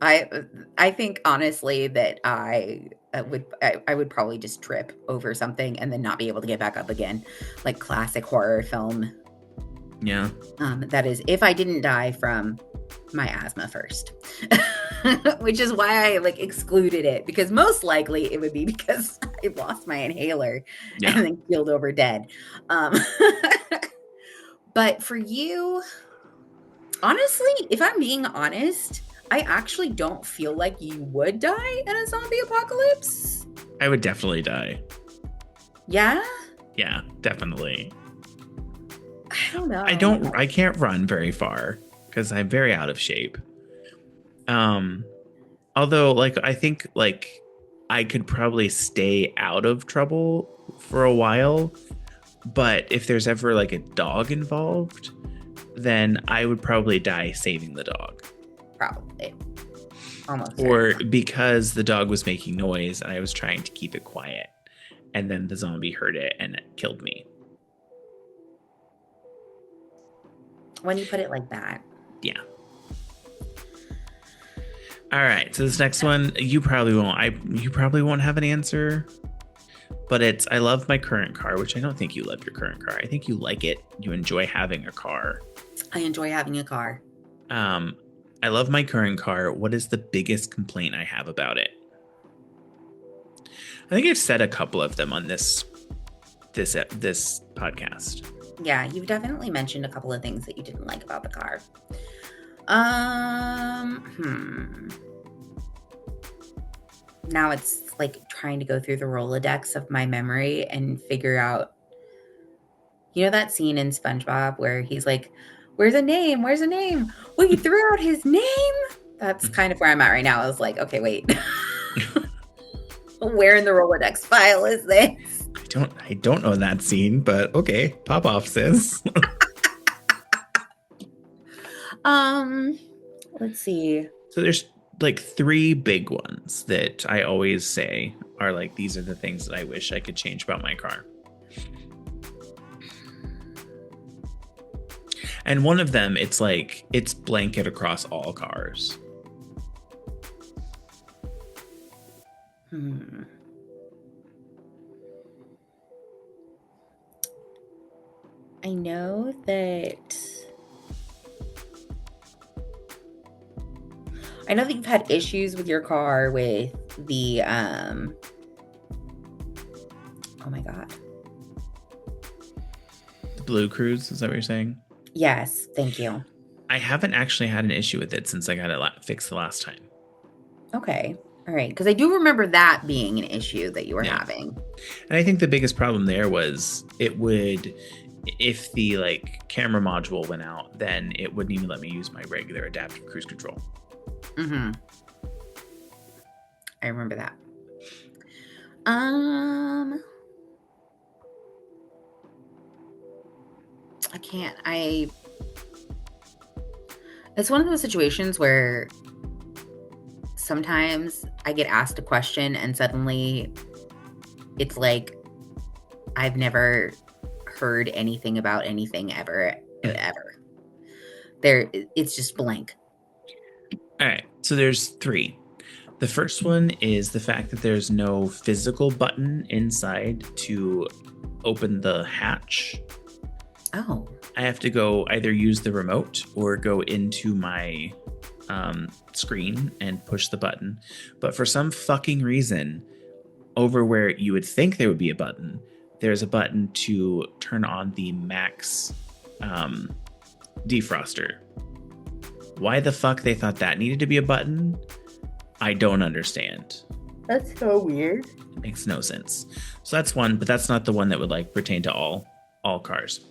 I think honestly that I would probably just trip over something and then not be able to get back up again, like classic horror film. Yeah. That is if I didn't die from my asthma first. Which is why I like excluded it, because most likely it would be because I lost my inhaler and then keeled over dead. But for you, honestly, if I'm being honest, I actually don't feel like you would die in a zombie apocalypse. I would definitely die. Yeah? Yeah, definitely. I don't know. I can't run very far because I'm very out of shape. Although like I think like I could probably stay out of trouble for a while, but if there's ever like a dog involved, then I would probably die saving the dog. Probably. Almost. Or because the dog was making noise and I was trying to keep it quiet, and then the zombie heard it and it killed me. When you put it like that. Yeah. All right, so this next one, you probably won't have an answer, but it's I love my current car, which I don't think you love your current car. I think you like it. You enjoy having a car. I enjoy having a car. Um, I love my current car. What is the biggest complaint I have about it? I think I've said a couple of them on this podcast. Yeah, you've definitely mentioned a couple of things that you didn't like about the car. Um, Now it's like trying to go through the Rolodex of my memory and figure out, you know, that scene in SpongeBob where he's like, "Where's a name? Where's a name? Well, you threw out his name." That's kind of where I'm at right now. I was like, okay, wait. Where in the Rolodex file is this? I don't know that scene, but okay. Pop off, sis. Let's see. So there's like three big ones that I always say are like, these are the things that I wish I could change about my car. And one of them, it's like, it's blanket across all cars. I know that you've had issues with your car with the oh my god. The Blue Cruise, is that what you're saying? Yes, thank you. I haven't actually had an issue with it since I got it fixed the last time. Okay. All right. Because I do remember that being an issue that you were having. And I think the biggest problem there was it would, if the like camera module went out, then it wouldn't even let me use my regular adaptive cruise control. Mm-hmm. I remember that. I can't. It's one of those situations where sometimes I get asked a question and suddenly it's like I've never heard anything about anything ever. It's just blank. All right. So there's three. The first one is the fact that there's no physical button inside to open the hatch. Oh. I have to go either use the remote or go into my screen and push the button. But for some fucking reason, over where you would think there would be a button, there's a button to turn on the max defroster. Why the fuck they thought that needed to be a button, I don't understand. That's so weird. It makes no sense. So that's one, but that's not the one that would like pertain to all cars.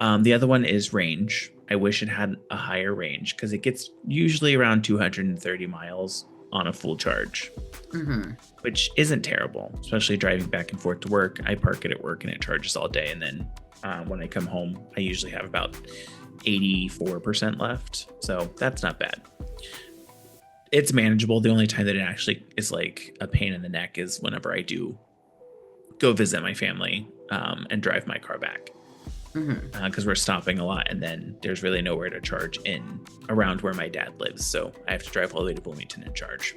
The other one is range. I wish it had a higher range because it gets usually around 230 miles on a full charge, which isn't terrible, especially driving back and forth to work. I park it at work and it charges all day. And then when I come home, I usually have about 84% left. So that's not bad. It's manageable. The only time that it actually is like a pain in the neck is whenever I do go visit my family and drive my car back. Because we're stopping a lot and then there's really nowhere to charge in around where my dad lives. So I have to drive all the way to Bloomington and charge.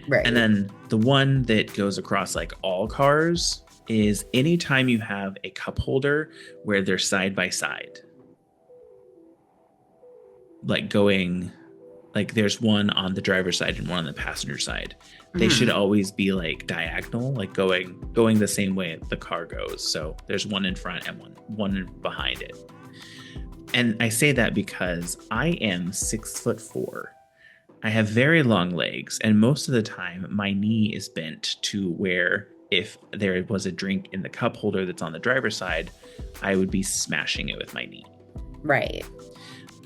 Right. And then the one that goes across like all cars is anytime you have a cup holder where they're side by side. Like going, like there's one on the driver's side and one on the passenger side. They should always be like diagonal, like going the same way the car goes. So there's one in front and one behind it. And I say that because I am 6'4". I have very long legs, and most of the time my knee is bent to where if there was a drink in the cup holder that's on the driver's side, I would be smashing it with my knee. Right.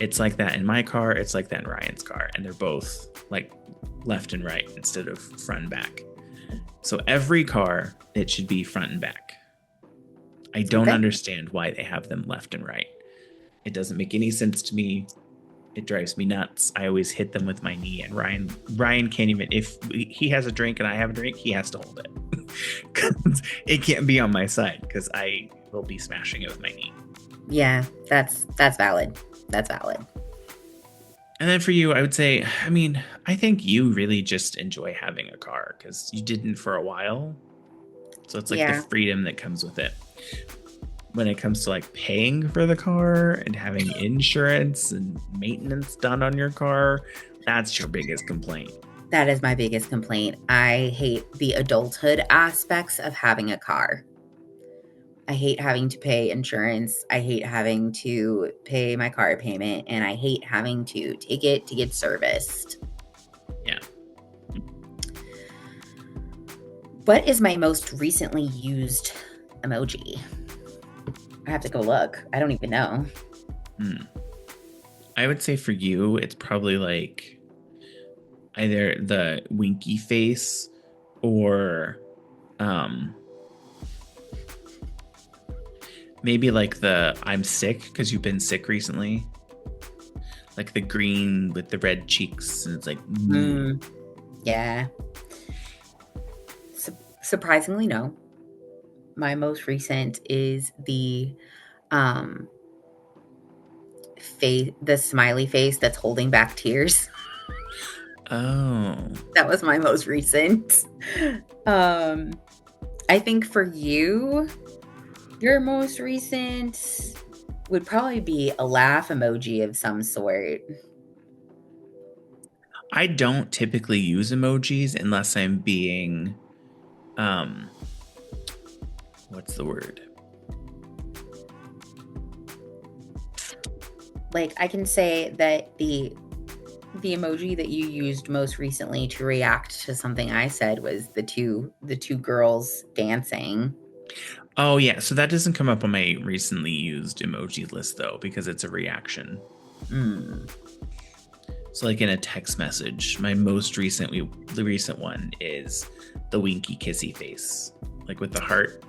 It's like that in my car. It's like that in Ryan's car. And they're both like left and right instead of front and back. So every car, it should be front and back. I don't understand why they have them left and right. It doesn't make any sense to me. It drives me nuts. I always hit them with my knee, and Ryan can't even, if he has a drink and I have a drink, he has to hold it. Because it can't be on my side because I will be smashing it with my knee. Yeah, that's valid. That's valid. And then for you, I would say, I mean, I think you really just enjoy having a car because you didn't for a while. So it's like the freedom that comes with it. when it comes to like paying for the car and having insurance and maintenance done on your car, that's your biggest complaint. That is my biggest complaint. I hate the adulthood aspects of having a car. I hate having to pay insurance. I hate having to pay my car payment, and I hate having to take it to get serviced. Yeah. What is my most recently used emoji? I have to go look. I don't even know. I would say for you, it's probably like either the winky face or maybe like the I'm sick because you've been sick recently. Like the green with the red cheeks. And it's like, Yeah. Surprisingly, no. My most recent is the the smiley face that's holding back tears. Oh. That was my most recent. I think for you, your most recent would probably be a laugh emoji of some sort. I don't typically use emojis unless I'm being what's the word? Like, I can say that the emoji that you used most recently to react to something I said was the two girls dancing. Oh yeah, so that doesn't come up on my recently used emoji list though, because it's a reaction. So like in a text message, my most recent one is the winky kissy face, like with the heart.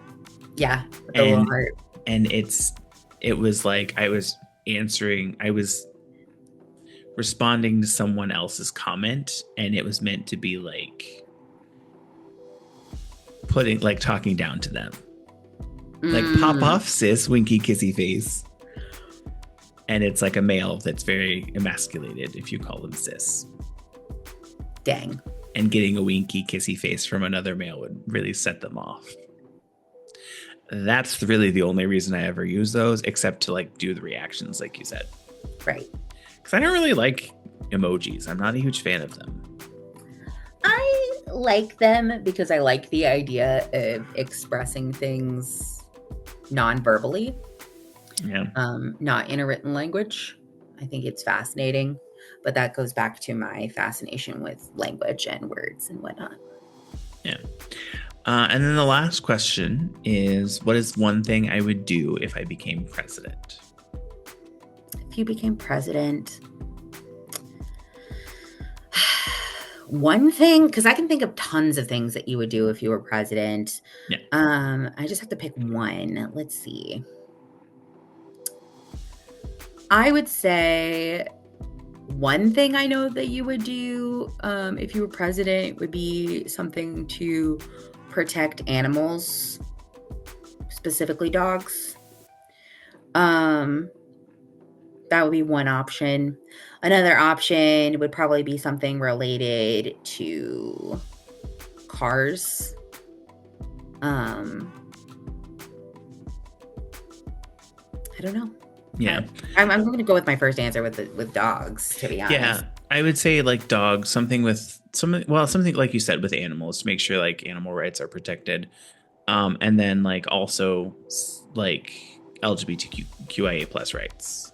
Yeah, the little heart. And it was like I was responding to someone else's comment, and it was meant to be like talking down to them. Like, pop off, sis, winky kissy face. And it's like a male that's very emasculated if you call them sis. Dang. And getting a winky kissy face from another male would really set them off. That's really the only reason I ever use those, except to like do the reactions, like you said. Right. Because I don't really like emojis. I'm not a huge fan of them. I like them because I like the idea of expressing things non-verbally. Yeah. Not in a written language. I think it's fascinating, but that goes back to my fascination with language and words and whatnot. Yeah. And then the last question is, what is one thing I would do if I became president? If you became president, one thing, because I can think of tons of things that you would do if you were president. Yeah. I just have to pick one. Let's see. I would say one thing I know that you would do if you were president would be something to protect animals, specifically dogs. That would be one option. Another option would probably be something related to cars. I don't know. Yeah. I'm going to go with my first answer with dogs, to be honest. Yeah. I would say like dogs, something like you said with animals, to make sure like animal rights are protected. And then like also like LGBTQIA plus rights.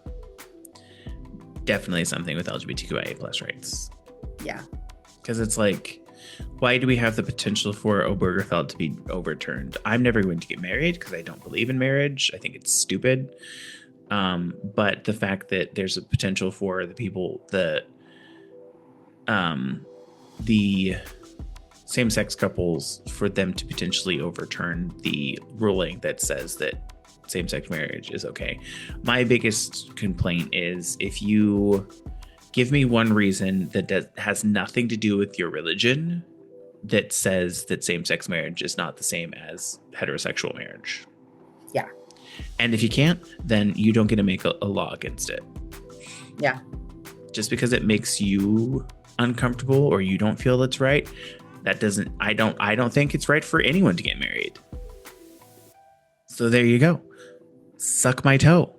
Definitely something with LGBTQIA plus rights. Yeah. Because it's like, why do we have the potential for Obergefell to be overturned? I'm never going to get married because I don't believe in marriage. I think it's stupid. But the fact that there's a potential for the people that the same-sex couples, for them to potentially overturn the ruling that says that same-sex marriage is okay. My biggest complaint is if you give me one reason that has nothing to do with your religion that says that same-sex marriage is not the same as heterosexual marriage. Yeah. And if you can't, then you don't get to make a law against it. Yeah. Just because it makes you uncomfortable or you don't feel it's right, I don't think it's right for anyone to get married. So there you go. Suck my toe.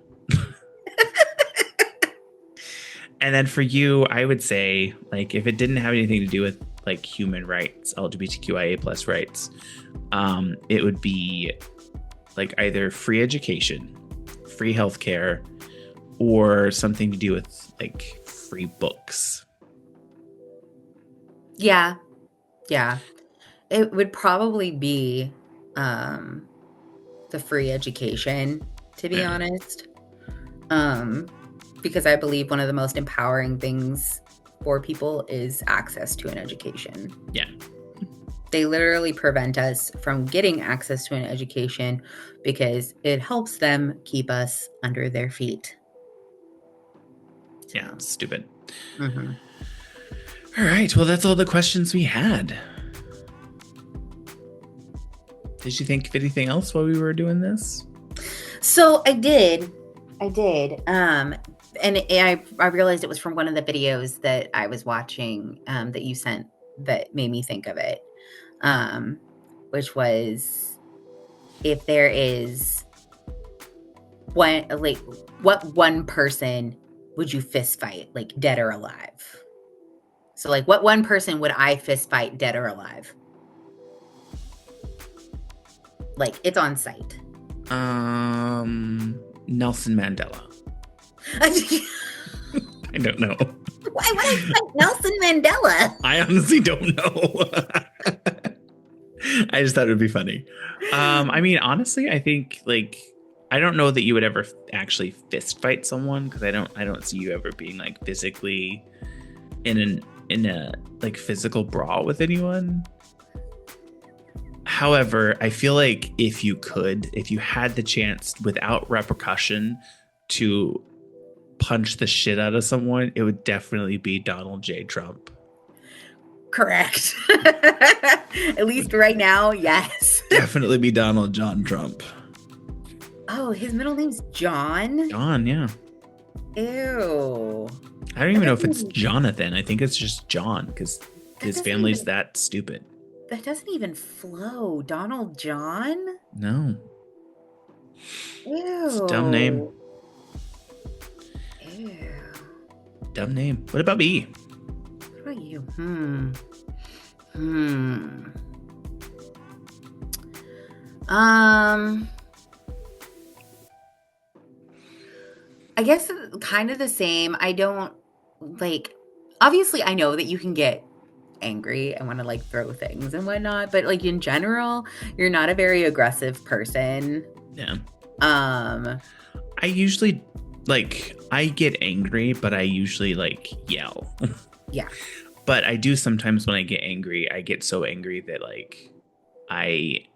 And then for you, I would say, like, if it didn't have anything to do with like human rights, LGBTQIA plus rights, it would be like either free education, free healthcare, or something to do with like free books. Yeah. Yeah. It would probably be the free education, to be honest. Because I believe one of the most empowering things for people is access to an education. Yeah. They literally prevent us from getting access to an education because it helps them keep us under their feet. Yeah, stupid. Mm-hmm. All right. Well, that's all the questions we had. Did you think of anything else while we were doing this? So I did. And I realized it was from one of the videos that I was watching that you sent that made me think of it, which was, if there is one, like, what one person would you fist fight, like dead or alive? So like, what one person would I fist fight, dead or alive? Like, it's on site. Nelson Mandela. I don't know. Why would I fight Nelson Mandela? I honestly don't know. I just thought it would be funny. I mean, honestly, I think like I don't know that you would ever actually fist fight someone, because I don't see you ever being like physically in a like physical brawl with anyone. However, I feel like if you had the chance without repercussion to punch the shit out of someone, it would definitely be Donald J. Trump. Correct. At least right now, yes. Definitely be Donald John Trump. Oh, his middle name's John? John, yeah. Ew. I don't even know if it's Jonathan. I think it's just John, because his family's that stupid. That doesn't even flow. Donald John? No. Ew. It's a dumb name. Ew. Dumb name. What about me? What about you? I guess kind of the same. I don't like, obviously I know that you can get angry and want to like throw things and whatnot, but like in general, you're not a very aggressive person. Yeah. I usually like, I get angry, but I usually like yell. Yeah. But I do sometimes when I get angry, I get so angry that like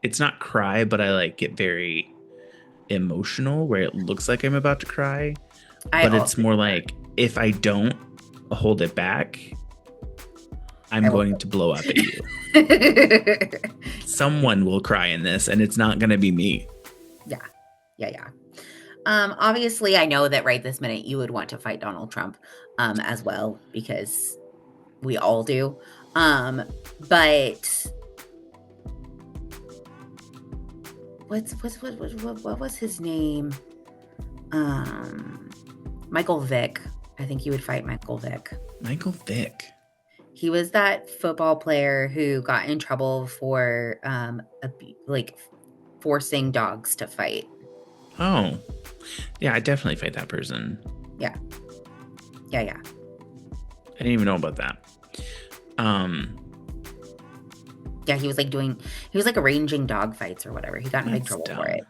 it's not cry, but I like get very emotional where it looks like I'm about to cry. But it's more like, if I don't hold it back, I'm going to blow up at you. Someone will cry in this, and it's not going to be me. Yeah. Obviously, I know that right this minute you would want to fight Donald Trump as well, because we all do. But what was his name? Michael Vick. I think you would fight Michael Vick. Michael Vick. He was that football player who got in trouble for forcing dogs to fight. Oh, yeah, I definitely fight that person. Yeah. I didn't even know about that. Yeah, he was like arranging dog fights or whatever. He got in big trouble for it.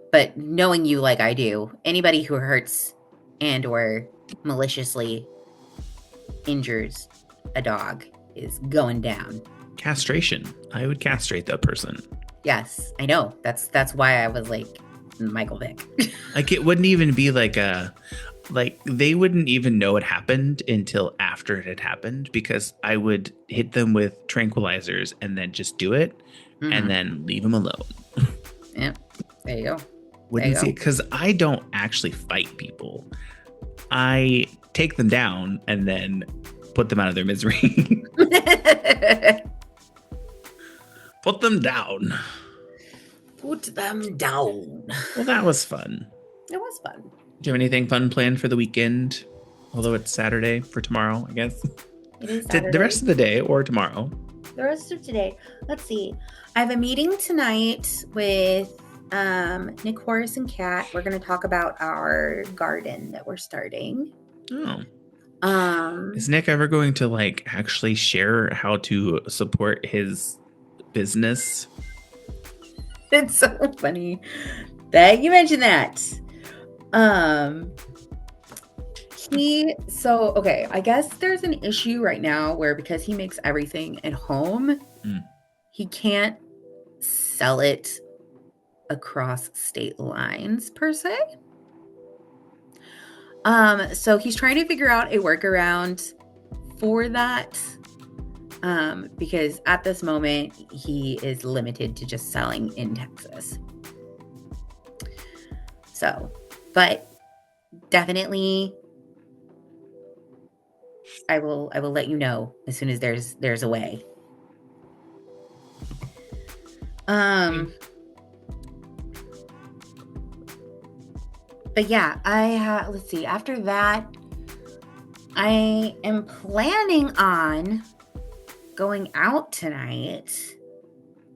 But knowing you like I do, anybody who hurts and or maliciously injures a dog is going down. Castration. I would castrate that person. Yes, I know. That's why I was like Michael Vick. Like, it wouldn't even be like they wouldn't even know it happened until after it had happened, because I would hit them with tranquilizers and then just do it and then leave them alone. Yeah, there you go. Wouldn't see it, because I don't actually fight people. I take them down and then put them out of their misery. Put them down. Put them down. Well, that was fun. It was fun. Do you have anything fun planned for the weekend? Although it's Saturday for tomorrow, I guess. It is The Saturday. rest of the day or tomorrow. The rest of today. Let's see. I have a meeting tonight with Nick, Horace, and Kat. We're going to talk about our garden that we're starting. Oh. Is Nick ever going to like actually share how to support his business? It's so funny that you mentioned that. Okay, I guess there's an issue right now where because he makes everything at home, he can't sell it across state lines per se. So he's trying to figure out a workaround for that. Because at this moment he is limited to just selling in Texas. So, but definitely I will let you know as soon as there's a way. But yeah, let's see. After that, I am planning on going out tonight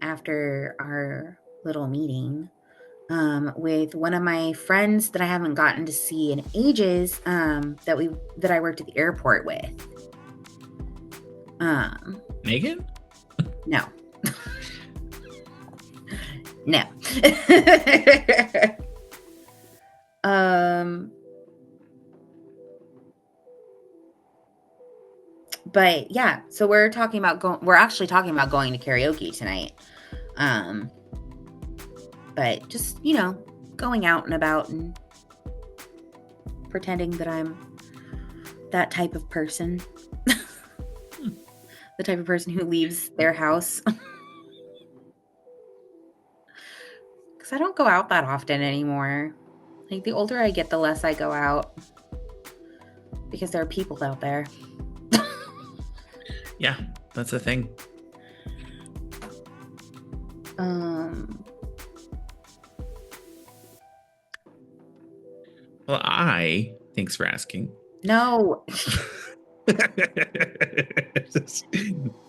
after our little meeting with one of my friends that I haven't gotten to see in ages, that I worked at the airport with. Megan? No. No. But yeah, so we're actually talking about going to karaoke tonight. But just, going out and about and pretending that I'm that type of person. The type of person who leaves their house. Because I don't go out that often anymore. Like, the older I get, the less I go out. Because there are people out there. Yeah, that's a thing. Well, thanks for asking. No.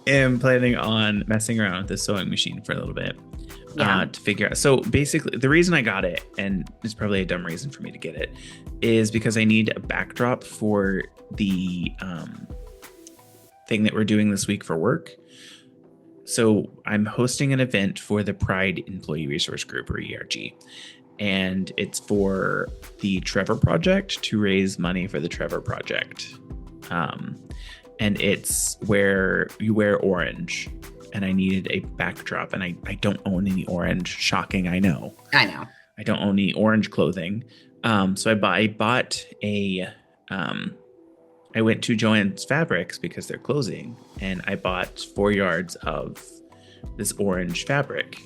am planning on messing around with the sewing machine for a little bit. To figure out. So basically, the reason I got it, and it's probably a dumb reason for me to get it, is because I need a backdrop for the thing that we're doing this week for work. So I'm hosting an event for the Pride Employee Resource Group, or ERG, and it's for the Trevor Project, to raise money for the Trevor Project. And it's where you wear orange, and I needed a backdrop, and I don't own any orange. Shocking, I know. I don't own any orange clothing. So I bought I went to Joann's Fabrics because they're closing, and I bought 4 yards of this orange fabric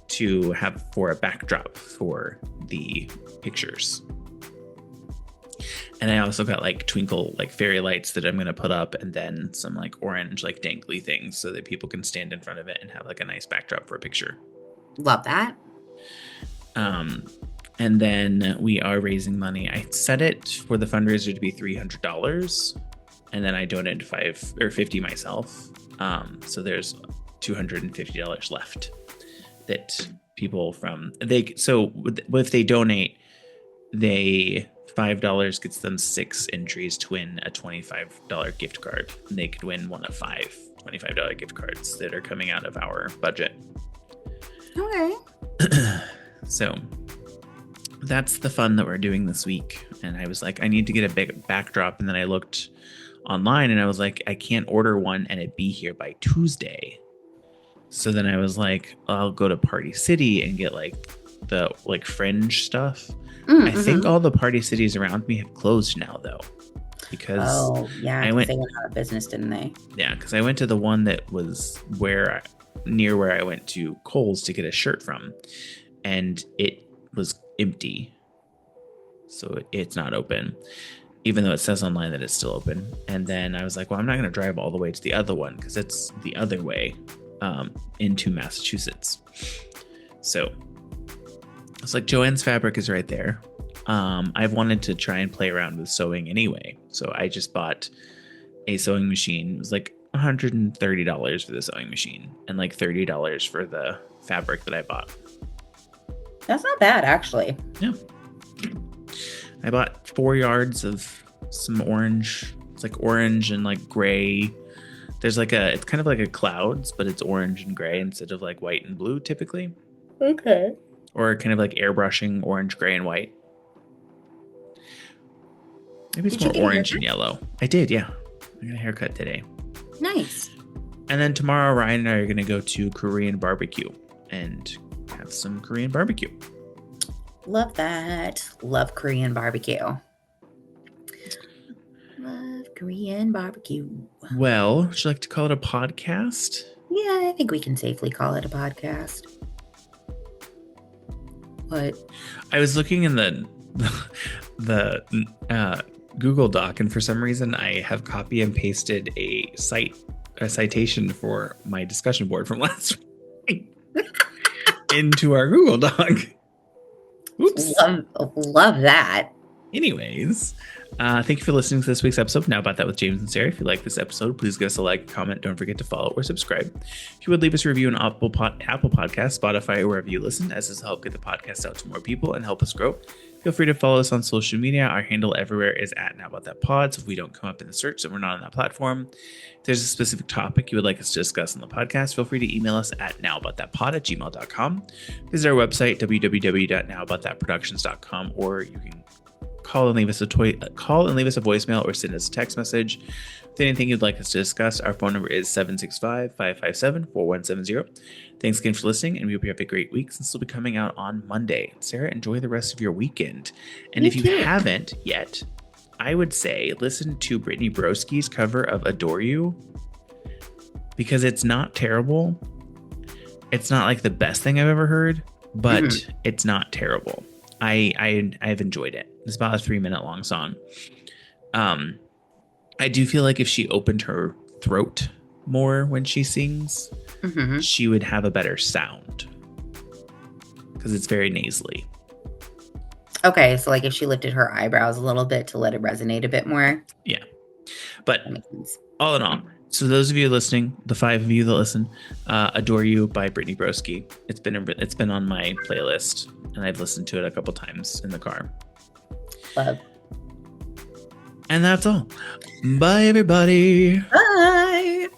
to have for a backdrop for the pictures. And I also got like twinkle, like fairy lights that I'm going to put up, and then some like orange, like dangly things so that people can stand in front of it and have like a nice backdrop for a picture. Love that. And then we are raising money. I set it for the fundraiser to be $300, and then I donated $50 myself. So there's $250 left that people if they donate, $5 gets them 6 entries to win a $25 gift card. And they could win one of 5 $25 gift cards that are coming out of our budget. Okay. So that's the fun that we're doing this week. And I was like, I need to get a big backdrop. And then I looked online and I was like, I can't order one and it be here by Tuesday. So then I was like, I'll go to Party City and get like the like fringe stuff. I think all the Party Cities around me have closed now though. Because they went out of business, didn't they? Yeah, because I went to the one that was near where I went to Kohl's to get a shirt from, and it was empty. So it's not open, even though it says online that it's still open. And then I was like, well, I'm not going to drive all the way to the other one because it's the other way into Massachusetts. So it's like Joanne's fabric is right there. I've wanted to try and play around with sewing anyway. So I just bought a sewing machine. It was like $130 for the sewing machine and like $30 for the fabric that I bought. That's not bad, actually. Yeah. I bought 4 yards of some orange. It's like orange and like gray. There's like it's kind of like a clouds, but it's orange and gray instead of like white and blue typically. Okay. Or kind of like airbrushing orange, gray, and white. Maybe it's more orange and yellow. I did, yeah. I got a haircut today. Nice. And then tomorrow, Ryan and I are going to go to Korean barbecue and have some Korean barbecue. Love that. Love Korean barbecue. Love Korean barbecue. Well, would you like to call it a podcast? Yeah, I think we can safely call it a podcast. What? I was looking in the Google Doc, and for some reason, I have copy and pasted a citation for my discussion board from last week into our Google Doc. Oops. Love that. Anyways, thank you for listening to this week's episode. Now About That with James and Sarah. If you like this episode, please give us a like, comment. Don't forget to follow or subscribe. If you would leave us a review on Apple Podcasts, Spotify, or wherever you listen, as this will help get the podcast out to more people and help us grow. Feel free to follow us on social media. Our handle everywhere is at Now About That Pod. So if we don't come up in the search, then we're not on that platform. If there's a specific topic you would like us to discuss on the podcast, feel free to email us at nowaboutthatpod@gmail.com. Visit our website, www.nowaboutthatproductions.com, or you can call and leave us a voicemail or send us a text message with anything you'd like us to discuss. Our phone number is 765-557-4170. Thanks again for listening, and we hope you have a great week since it'll be coming out on Monday. Sarah, enjoy the rest of your weekend. And if you haven't yet, I would say listen to Brittany Broski's cover of Adore You, because it's not terrible. It's not like the best thing I've ever heard, but it's not terrible. I've enjoyed it. It's about a 3-minute long song. I do feel like if she opened her throat more when she sings, she would have a better sound, because it's very nasally. Okay, so like if she lifted her eyebrows a little bit to let it resonate a bit more. Yeah. But all in all, so those of you listening, the 5 of you that listen, Adore You by Brittany Broski. It's been on my playlist, and I've listened to it a couple times in the car. Love. And that's all. Bye, everybody. Bye.